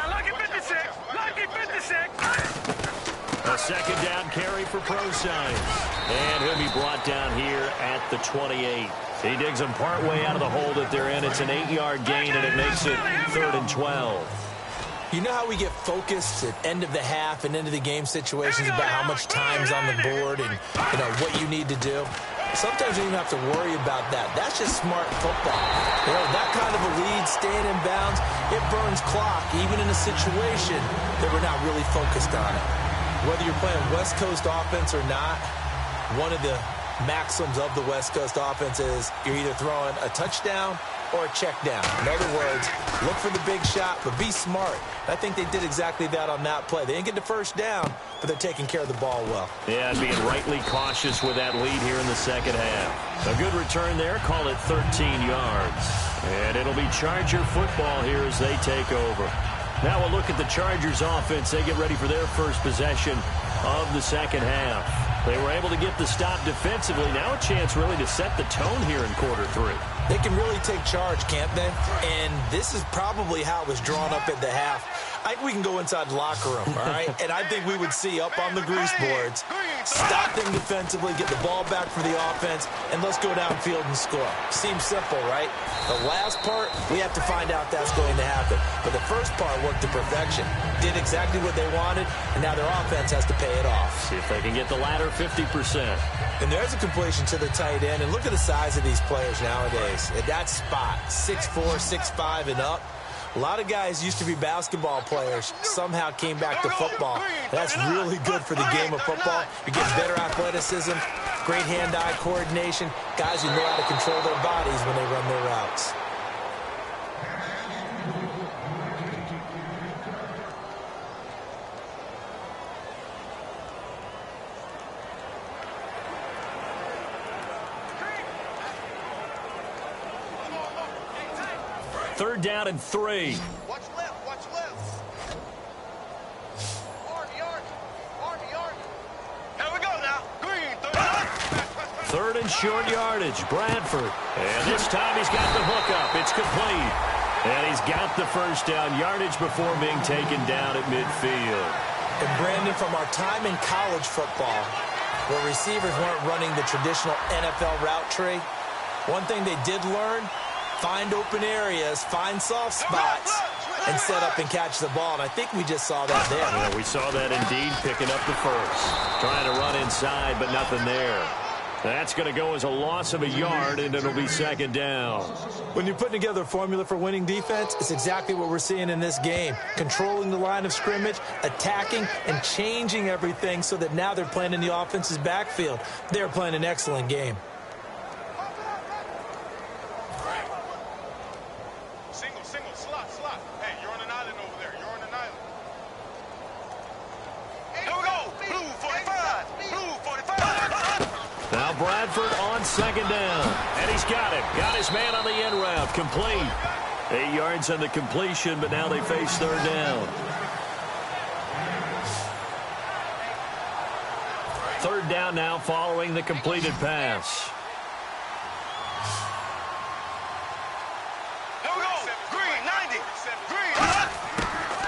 Lucky 56. Lucky 56. A second down carry for Pro Science. And he'll be brought down here at the 28. He digs them partway out of the hole that they're in. It's an 8-yard gain, and it makes it 3rd and 12. You know how we get focused at end of the half and end of the game situations about how much time's on the board and what you need to do? Sometimes you don't even have to worry about that. That's just smart football. That kind of a lead, staying in bounds, it burns clock, even in a situation that we're not really focused on it. Whether you're playing West Coast offense or not, one of the maxims of the West Coast offense is you're either throwing a touchdown or a check down. In other words, look for the big shot, but be smart. I think they did exactly that on that play. They didn't get the first down, but they're taking care of the ball well. Yeah, being rightly cautious with that lead here in the second half. A good return there, call it 13 yards. And it'll be Charger football here as they take over. Now we'll look at the Chargers offense. They get ready for their first possession of the second half. They were able to get the stop defensively. Now a chance really to set the tone here in quarter 3. They can really take charge, can't they? And this is probably how it was drawn up at the half. I think we can go inside the locker room, all right? And I think we would see up on the grease boards, stop them defensively, get the ball back for the offense, and let's go downfield and score. Seems simple, right? The last part, we have to find out that's going to happen. But the first part worked to perfection. Did exactly what they wanted, and now their offense has to pay it off. See if they can get the latter 50%. And there's a completion to the tight end. And look at the size of these players nowadays. At that spot, 6'4", 6'5", and up. A lot of guys used to be basketball players, somehow came back to football. That's really good for the game of football. You're getting better athleticism, great hand-eye coordination, guys who know how to control their bodies when they run their routes. Third down and 3. Watch left, watch left. Army. Here we go now. Green, 3rd and short yardage, Bradford. And this time he's got the hook up. It's complete. And he's got the first down, yardage before being taken down at midfield. And Brandon, from our time in college football, where receivers weren't running the traditional NFL route tree, one thing they did learn, find open areas, find soft spots, and set up and catch the ball. And I think we just saw that there. Yeah, we saw that indeed, picking up the first. Trying to run inside, but nothing there. That's going to go as a loss of a yard, and it'll be second down. When you're putting together a formula for winning defense, it's exactly what we're seeing in this game. Controlling the line of scrimmage, attacking, and changing everything so that now they're playing in the offense's backfield. They're playing an excellent game. Single, slot. Hey, you're on an island over there. You're on an island. Here we go. Blue 45. Blue 45. Now Bradford on second down. And he's got it. Got his man on the end route. Complete. 8 yards on the completion, but now they face third down. Third down now following the completed pass.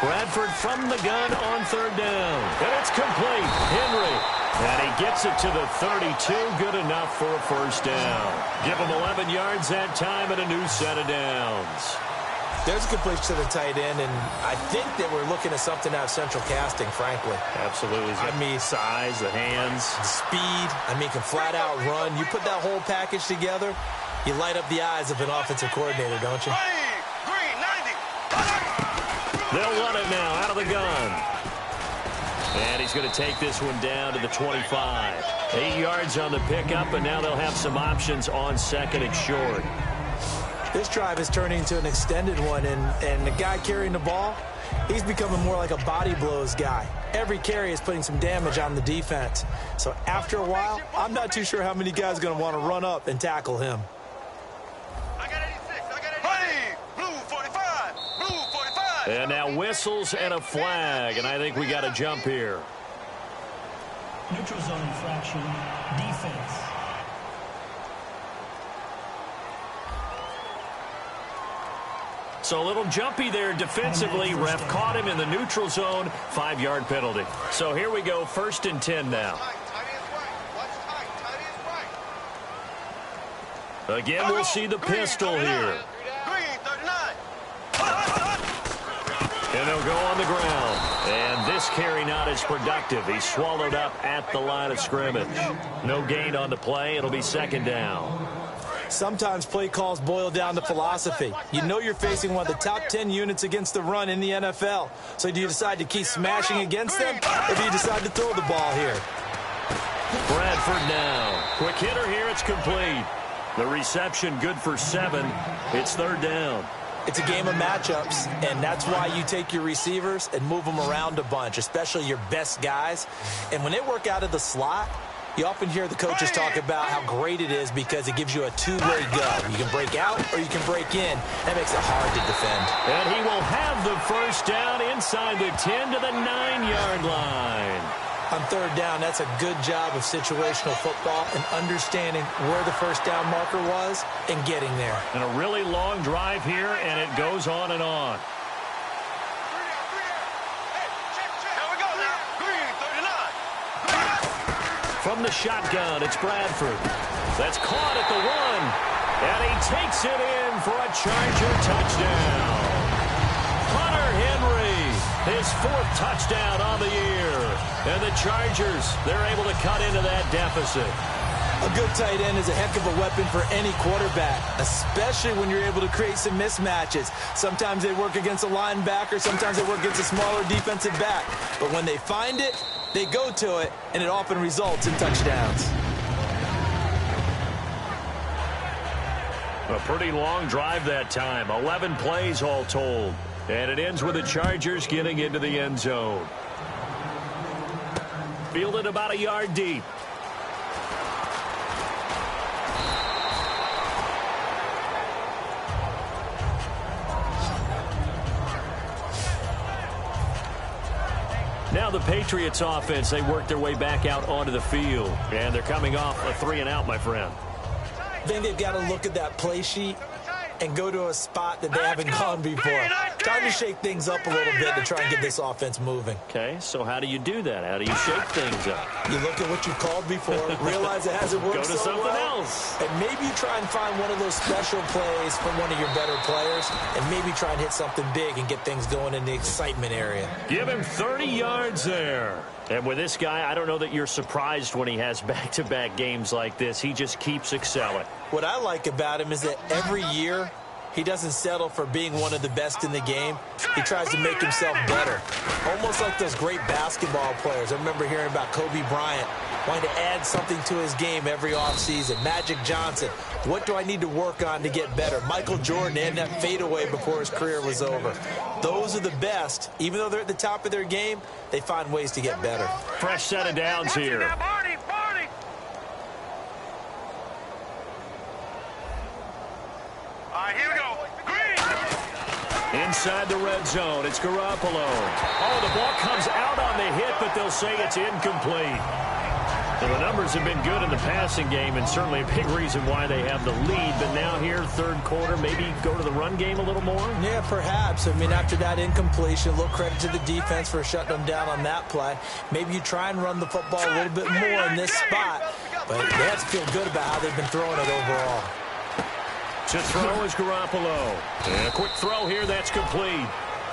Bradford from the gun on third down. And it's complete. Henry. And he gets it to the 32. Good enough for a first down. Give him 11 yards that time and a new set of downs. There's a completion to the tight end, and I think that we're looking at something out of central casting, frankly. Absolutely. I mean, size, the hands. Speed. I mean, can flat out run. You put that whole package together, you light up the eyes of an offensive coordinator, don't you? Green 90. They'll run it now out of the gun. And he's going to take this one down to the 25. 8 yards on the pickup, and now they'll have some options on second and short. This drive is turning into an extended one, and the guy carrying the ball, he's becoming more like a body blows guy. Every carry is putting some damage on the defense. So after a while, I'm not too sure how many guys are going to want to run up and tackle him. I got 86. Blue 45. Blue 45. And now whistles and a flag, and I think we got a jump here. Neutral zone infraction, defense. So a little jumpy there defensively. Ref caught him in the neutral zone. 5-yard penalty. So here we go, 1st and 10 now. Again, we'll see the pistol here. Green 39. And they'll go on the ground. And this carry not as productive. He's swallowed up at the line of scrimmage. No gain on the play. It'll be second down. Sometimes play calls boil down to philosophy. You know you're facing one of the top 10 units against the run in the NFL. So do you decide to keep smashing against them, or do you decide to throw the ball here? Bradford now. Quick hitter here. It's complete. The reception good for 7. It's third down. It's a game of matchups, and that's why you take your receivers and move them around a bunch, especially your best guys. And when they work out of the slot, you often hear the coaches talk about how great it is because it gives you a two-way go. You can break out or you can break in. That makes it hard to defend. And he will have the first down inside the 10 to the 9-yard line. On third down, that's a good job of situational football and understanding where the first down marker was and getting there. And a really long drive here, and it goes on and on. From the shotgun, it's Bradford. That's caught at the 1. And he takes it in for a Charger touchdown. Hunter Henry, his 4th touchdown on the year. And the Chargers, they're able to cut into that deficit. A good tight end is a heck of a weapon for any quarterback, especially when you're able to create some mismatches. Sometimes they work against a linebacker, sometimes they work against a smaller defensive back. But when they find it, they go to it, and it often results in touchdowns. A pretty long drive that time, 11 plays all told. And it ends with the Chargers getting into the end zone. Fielded about a yard deep. Now the Patriots offense, they work their way back out onto the field. And they're coming off a 3-and-out, my friend. I think they've got to look at that play sheet and go to a spot that they haven't gone before. Time to shake things up a little bit to try and get this offense moving. Okay, so how do you do that? How do you shake things up? You look at what you called before, realize it hasn't worked Go to so something well, else. and maybe you try and find one of those special plays from one of your better players, and maybe try and hit something big and get things going in the excitement area. Give him 30 yards there. And with this guy, I don't know that you're surprised when he has back-to-back games like this. He just keeps excelling. What I like about him is that every year he doesn't settle for being one of the best in the game. He tries to make himself better. Almost like those great basketball players. I remember hearing about Kobe Bryant wanting to add something to his game every offseason. Magic Johnson, what do I need to work on to get better? Michael Jordan had that fadeaway before his career was over. Those are the best. Even though they're at the top of their game, they find ways to get better. Fresh set of downs here. Here we go. Green. Inside the red zone, it's Garoppolo. Oh, the ball comes out on the hit, but they'll say it's incomplete. So the numbers have been good in the passing game, and certainly a big reason why they have the lead. But now here, third quarter, maybe go to the run game a little more? Yeah, perhaps. I mean, after that incompletion, a little credit to the defense for shutting them down on that play. Maybe you try and run the football a little bit more in this spot, but they have to feel good about how they've been throwing it overall. To throw is Garoppolo. And a quick throw here, that's complete.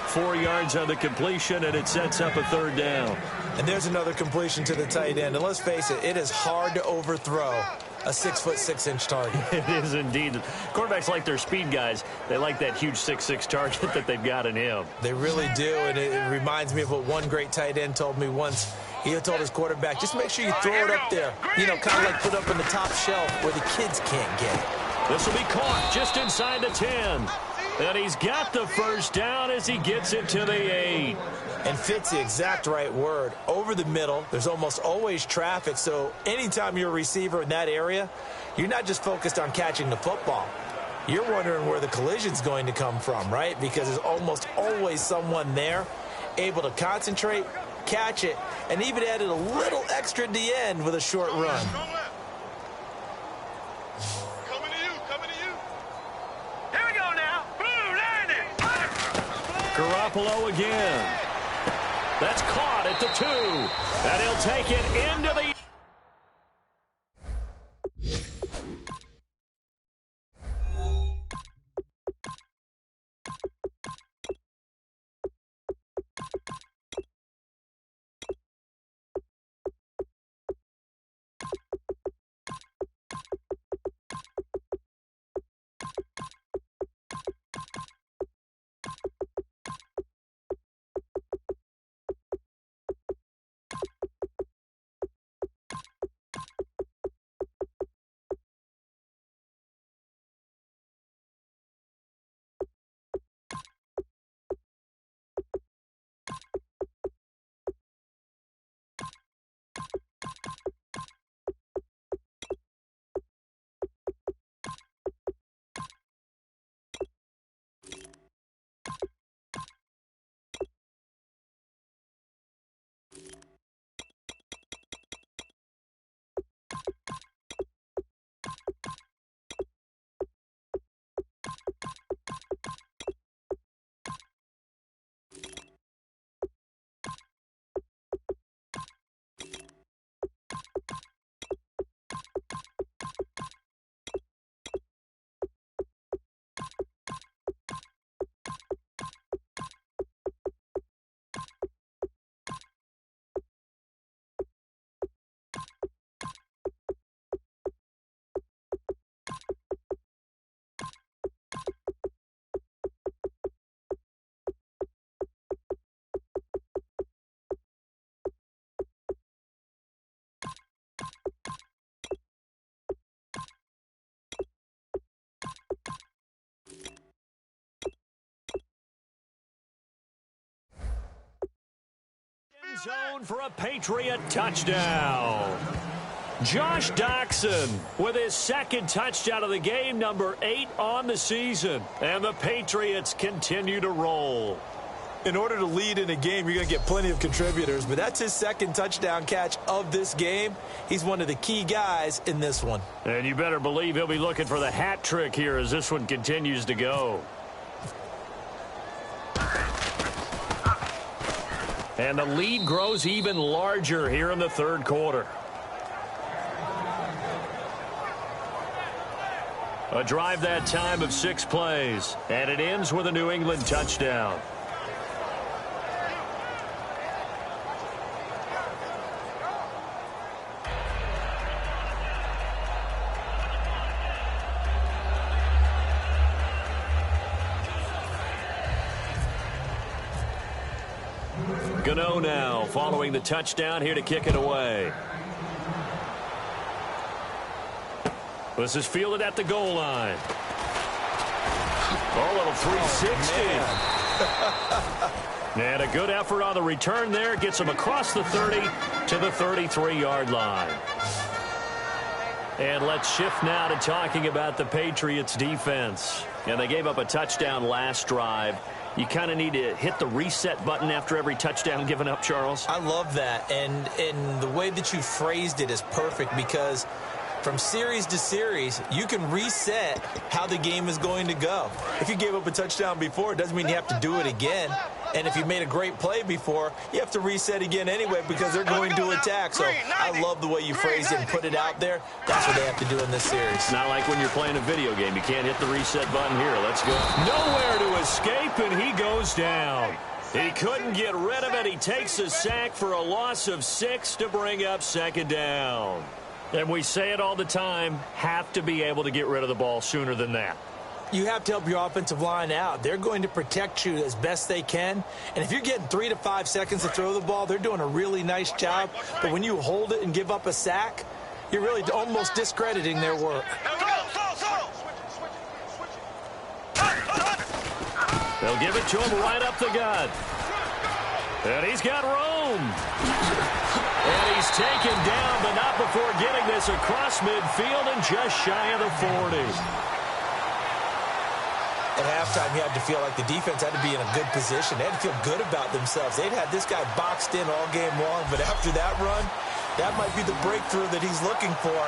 4 yards on the completion, and it sets up a third down. And there's another completion to the tight end. And let's face it, it is hard to overthrow a 6'6" target. It is indeed. Quarterbacks like their speed guys. They like that huge 6'6" target that they've got in him. They really do, and it reminds me of what one great tight end told me once. He told his quarterback, just make sure you throw it up there. You know, kind of like put up in the top shelf where the kids can't get it. This will be caught just inside the 10. And he's got the first down as he gets it to the 8. And fits the exact right word. Over the middle, there's almost always traffic, so anytime you're a receiver in that area, you're not just focused on catching the football. You're wondering where the collision's going to come from, right? Because there's almost always someone there able to concentrate, catch it, and even added a little extra at the end with a short run. Garoppolo again. That's caught at the 2. And he'll take it into the... Zone for a Patriot touchdown. Josh Doctson with his second touchdown of the game, number 8 on the season. And the Patriots continue to roll. In order to lead in a game, you're going to get plenty of contributors, but that's his second touchdown catch of this game. He's one of the key guys in this one. And you better believe he'll be looking for the hat trick here as this one continues to go. And the lead grows even larger here in the third quarter. A drive that time of 6 plays, and it ends with a New England touchdown. Gano now following the touchdown here to kick it away. This is fielded at the goal line. Oh, little 360. And a good effort on the return there. Gets him across the 30 to the 33-yard line. And let's shift now to talking about the Patriots defense. And they gave up a touchdown last drive. You kind of need to hit the reset button after every touchdown given up, Charles. I love that. And the way that you phrased it is perfect, because from series to series, you can reset how the game is going to go. If you gave up a touchdown before, it doesn't mean you have to do it again. And if you made a great play before, you have to reset again anyway, because they're going to attack. So I love the way you phrased it and put it out there. That's what they have to do in this series. It's not like when you're playing a video game. You can't hit the reset button here. Let's go. Nowhere to escape, and he goes down. He couldn't get rid of it. He takes a sack for a loss of 6 to bring up second down. And we say it all the time, have to be able to get rid of the ball sooner than that. You have to help your offensive line out. They're going to protect you as best they can. And if you're getting 3 to 5 seconds to throw the ball, they're doing a really nice job. But when you hold it and give up a sack, you're really almost discrediting their work. They'll give it to him right up the gut. And he's got room. And he's taken down, but not before getting this across midfield and just shy of the 40. At halftime, you had to feel like the defense had to be in a good position. They had to feel good about themselves. They'd had this guy boxed in all game long, but after that run, that might be the breakthrough that he's looking for.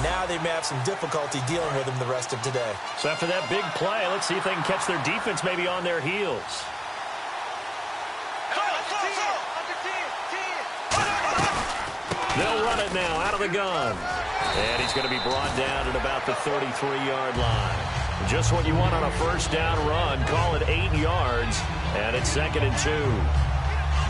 Now they may have some difficulty dealing with him the rest of today. So after that big play, let's see if they can catch their defense maybe on their heels. They'll run it now out of the gun. And he's going to be brought down at about the 33-yard line. Just what you want on a first down run. Call it 8 yards, and it's 2nd and 2.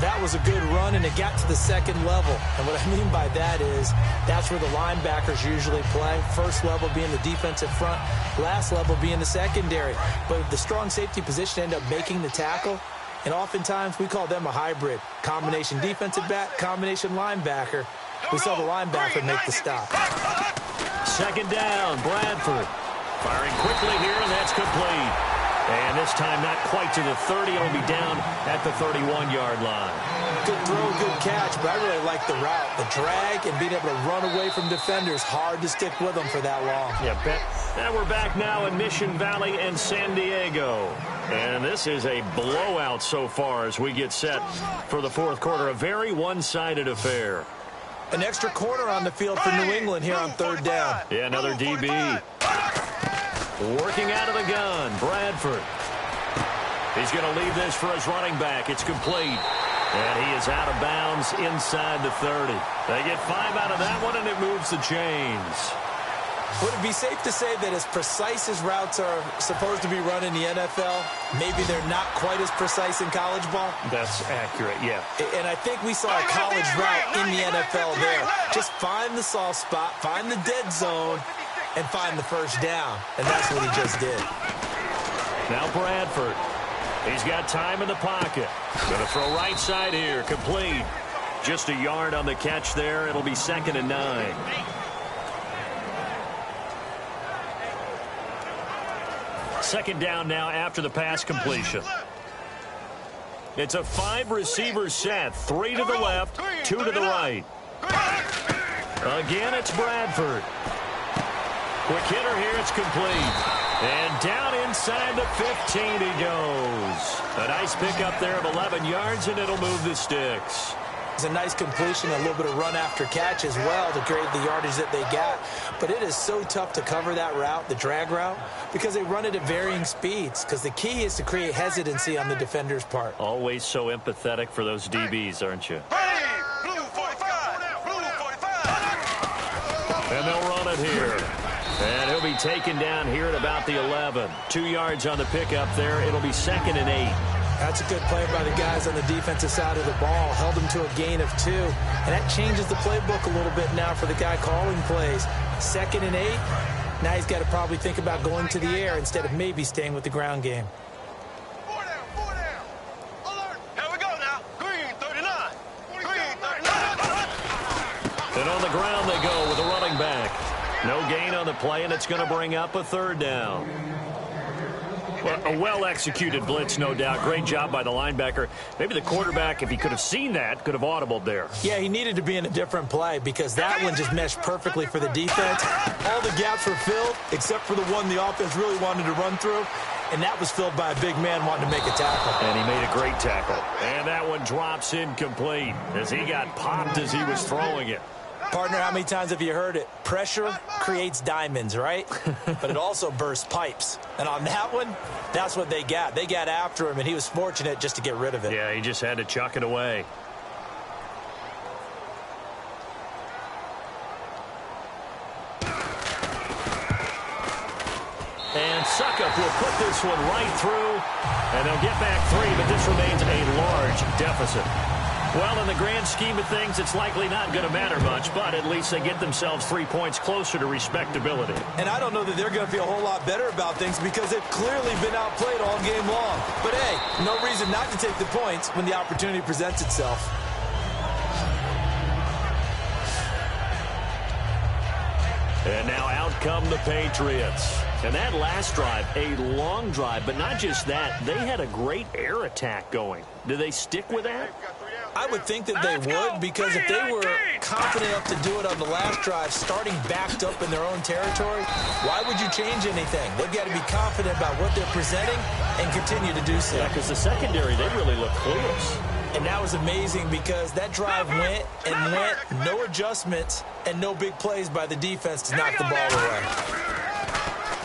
That was a good run, and it got to the second level. And what I mean by that is that's where the linebackers usually play. First level being the defensive front, last level being the secondary. But the strong safety position ended up making the tackle. And oftentimes we call them a hybrid. Combination defensive back, combination linebacker. We saw the linebacker make the stop. Second down, Bradford. Firing quickly here, and that's complete. And this time not quite to the 30. It'll be down at the 31-yard line. Good throw, good catch, but I really like the route. The drag and being able to run away from defenders. Hard to stick with them for that long. Yeah, bet. And we're back now in Mission Valley and San Diego. And this is a blowout so far as we get set for the fourth quarter. A very one-sided affair. An extra corner on the field for New England here on third down. Yeah, another DB. Working out of the gun, Bradford. He's going to leave this for his running back. It's complete. And he is out of bounds inside the 30. They get 5 out of that one, and it moves the chains. Would it be safe to say that as precise as routes are supposed to be run in the NFL, maybe they're not quite as precise in college ball? That's accurate, yeah. And I think we saw a college route in the NFL there. Just find the soft spot, find the dead zone, and find the first down. And that's what he just did. Now Bradford. He's got time in the pocket. Going to throw right side here. Complete. Just a yard on the catch there. It'll be 2nd and 9. Second down now after the pass completion. It's a 5-receiver set. 3 to the left, 2 to the right. Again, it's Bradford. Quick hitter here. It's complete. And down inside the 15 he goes. A nice pickup there of 11 yards, and it'll move the sticks. It's a nice completion, a little bit of run after catch as well to create the yardage that they got. But it is so tough to cover that route, the drag route, because they run it at varying speeds. Because the key is to create hesitancy on the defender's part. Always so empathetic for those DBs, aren't you? Blue 45! Blue 45! And they'll run it here. And he'll be taken down here at about the 11. 2 yards on the pickup there. It'll be 2nd and 8. That's a good play by the guys on the defensive side of the ball. Held them to a gain of 2. And that changes the playbook a little bit now for the guy calling plays. 2nd and 8. Now he's got to probably think about going to the air instead of maybe staying with the ground game. 4 down, 4 down. Alert. Here we go now. Green 39. No gain on the play, and it's going to bring up a third down. Well, a well-executed blitz, no doubt. Great job by the linebacker. Maybe the quarterback, if he could have seen that, could have audibled there. Yeah, he needed to be in a different play because that one just meshed perfectly for the defense. All the gaps were filled except for the one the offense really wanted to run through, and that was filled by a big man wanting to make a tackle. And he made a great tackle. And that one drops incomplete as he got popped as he was throwing it. Partner, how many times have you heard it? Pressure creates diamonds, right? But it also bursts pipes. And on that one, that's what they got. They got after him, and he was fortunate just to get rid of it. Yeah, he just had to chuck it away. And Suckup will put this one right through, and they'll get back 3, but this remains a large deficit. Well, in the grand scheme of things, it's likely not going to matter much, but at least they get themselves 3 points closer to respectability. And I don't know that they're going to feel a whole lot better about things because they've clearly been outplayed all game long. But, hey, no reason not to take the points when the opportunity presents itself. And now out come the Patriots. And that last drive, a long drive, but not just that. They had a great air attack going. Do they stick with that? I would think that they would, because if they were confident enough to do it on the last drive, starting backed up in their own territory, why would you change anything? They've got to be confident about what they're presenting and continue to do so. Yeah, because the secondary, they really look clueless. And that was amazing because that drive went and went, no adjustments, and no big plays by the defense to knock the ball away.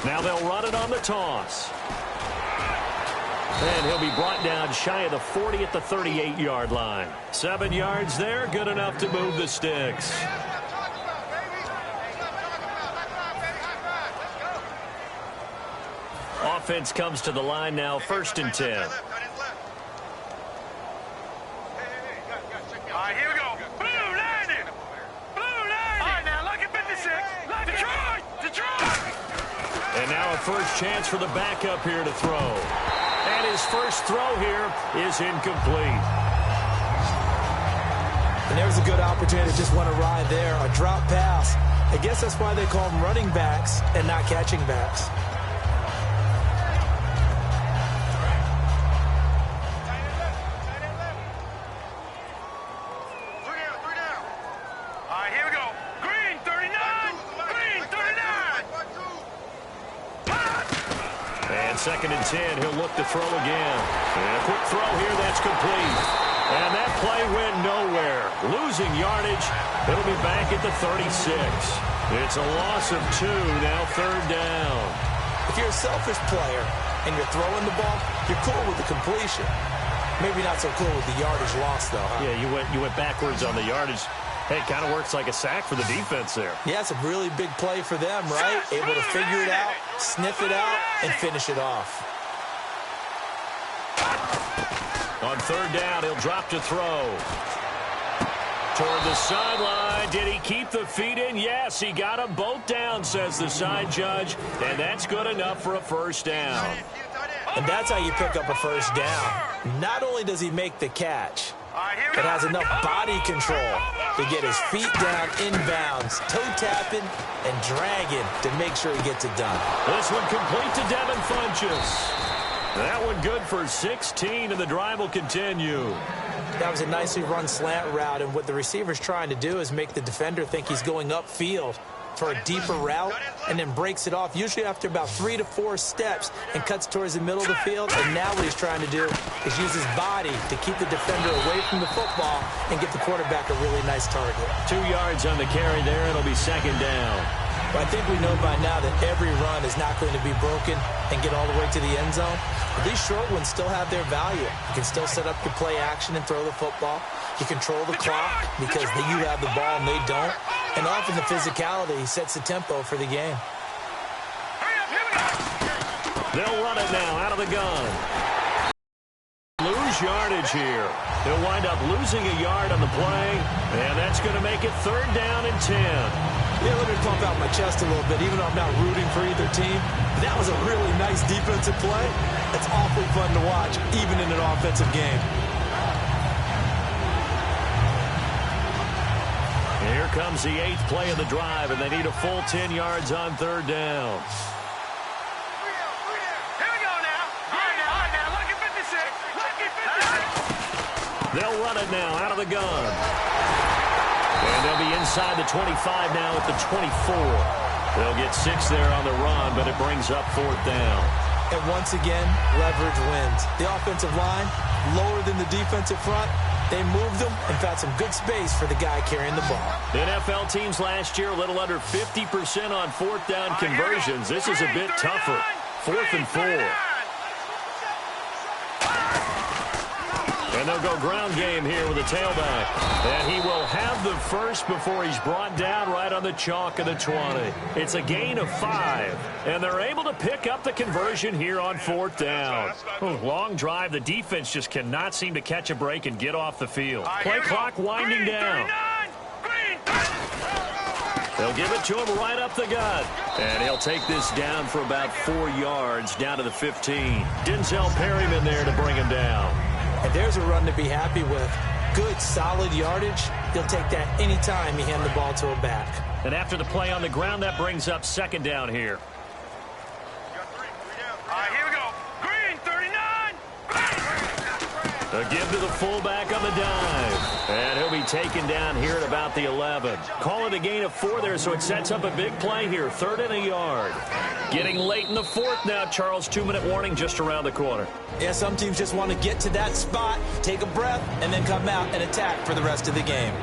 Now they'll run it on the toss. And he'll be brought down shy of the 40 at the 38-yard line. 7 yards there, good enough to move the sticks. Offense comes to the line now, 1st and 10. All right, here we go. Blue landing. Blue landing. All right, now look at 56. Detroit. Detroit. And now a first chance for the backup here to throw. And his first throw here is incomplete. And there was a good opportunity to just want to ride there, a drop pass. I guess that's why they call them running backs and not catching backs. Second and 10, he'll look to throw again. And a quick throw here, that's complete. And that play went nowhere. Losing yardage, it'll be back at the 36. It's a loss of 2, now 3rd down. If you're a selfish player and you're throwing the ball, you're cool with the completion. Maybe not so cool with the yardage loss, though, huh? Yeah, you went backwards on the yardage. Hey, it kind of works like a sack for the defense there. Yeah, it's a really big play for them, right? Able to figure it out, sniff it out, and finish it off. On 3rd down, he'll drop to throw. Toward the sideline. Did he keep the feet in? Yes, he got them both down, says the side judge. And that's good enough for a first down. And that's how you pick up a first down. Not only does he make the catch, but has enough body control to get his feet down inbounds, toe-tapping and dragging to make sure he gets it done. This one complete to Devin Funchess. That one good for 16, and the drive will continue. That was a nicely run slant route, and what the receiver's trying to do is make the defender think he's going upfield for a deeper route and then breaks it off, usually after about 3 to 4 steps, and cuts towards the middle of the field. And now what he's trying to do is use his body to keep the defender away from the football and give the quarterback a really nice target. 2 yards on the carry there. It'll be 2nd down. Well, I think we know by now that every run is not going to be broken and get all the way to the end zone. But these short ones still have their value. You can still set up your play action and throw the football. You control the clock because you have the ball and they don't. And often the physicality sets the tempo for the game. They'll run it now out of the gun. Lose yardage here. They'll wind up losing a yard on the play, and that's going to make it 3rd down and 10. Yeah, let me pump out my chest a little bit, even though I'm not rooting for either team. That was a really nice defensive play. It's awfully fun to watch, even in an offensive game. Here comes the 8th play of the drive, and they need a full 10 yards on 3rd down. They'll run it now out of the gun. And they'll be inside the 25 now at the 24. They'll get 6 there on the run, but it brings up 4th down. And once again, leverage wins. The offensive line, lower than the defensive front. They moved them and found some good space for the guy carrying the ball. NFL teams last year a little under 50% on 4th down conversions. This is a bit tougher. 4th and 4. And they'll go ground game here with a tailback. And he will have the first before he's brought down right on the chalk of the 20. It's a gain of 5. And they're able to pick up the conversion here on 4th down. Long drive. The defense just cannot seem to catch a break and get off the field. Play clock winding down. They'll give it to him right up the gut. And he'll take this down for about 4 yards down to the 15. Denzel Perryman there to bring him down. And there's a run to be happy with. Good, solid yardage. He'll take that anytime he hand the ball to a back. And after the play on the ground, that brings up 2nd down here. All right, here we go. Green, 39. A give to the fullback on the dive. And he'll be taken down here at about the 11. Call it a gain of 4 there, so it sets up a big play here. 3rd and a yard. Getting late in the 4th now, Charles. 2-minute warning just around the corner. Yeah, some teams just want to get to that spot, take a breath, and then come out and attack for the rest of the game.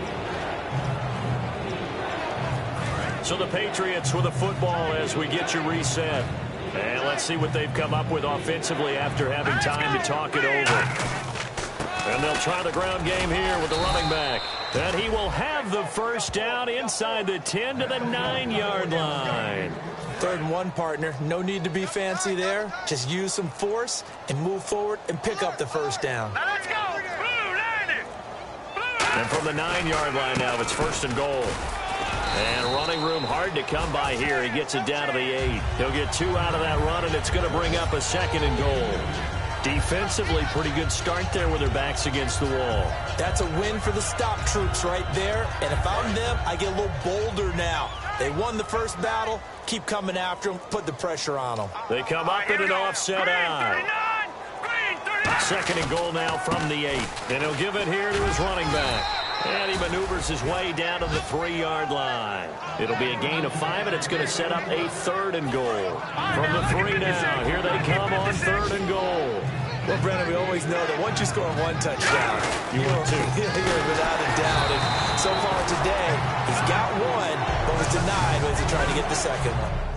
So the Patriots with a football as we get you reset. And let's see what they've come up with offensively after having time to talk it over. And they'll try the ground game here with the running back. And he will have the first down inside the 10 to the 9-yard line. 3rd and 1, partner. No need to be fancy there. Just use some force and move forward and pick up the first down. Now let's go. Blue, landed. Blue. And from the 9-yard line now, it's 1st and goal. And running room hard to come by here. He gets it down to the 8. He'll get 2 out of that run, and it's going to bring up a 2nd and goal. Defensively, pretty good start there with their backs against the wall. That's a win for the stop troops right there. And if I'm them, I get a little bolder now. They won the first battle. Keep coming after them. Put the pressure on them. They come up in an offset eye. 2nd and goal now from the 8. And he'll give it here to his running back. And he maneuvers his way down to the 3-yard line. It'll be a gain of 5, and it's going to set up a 3rd and goal. From the 3 now, here they come on 3rd and goal. Well, Brennan, we always know that once you score 1 touchdown, you're without a doubt. And so far today, he's got 1, but was denied as he tried to get the 2nd one.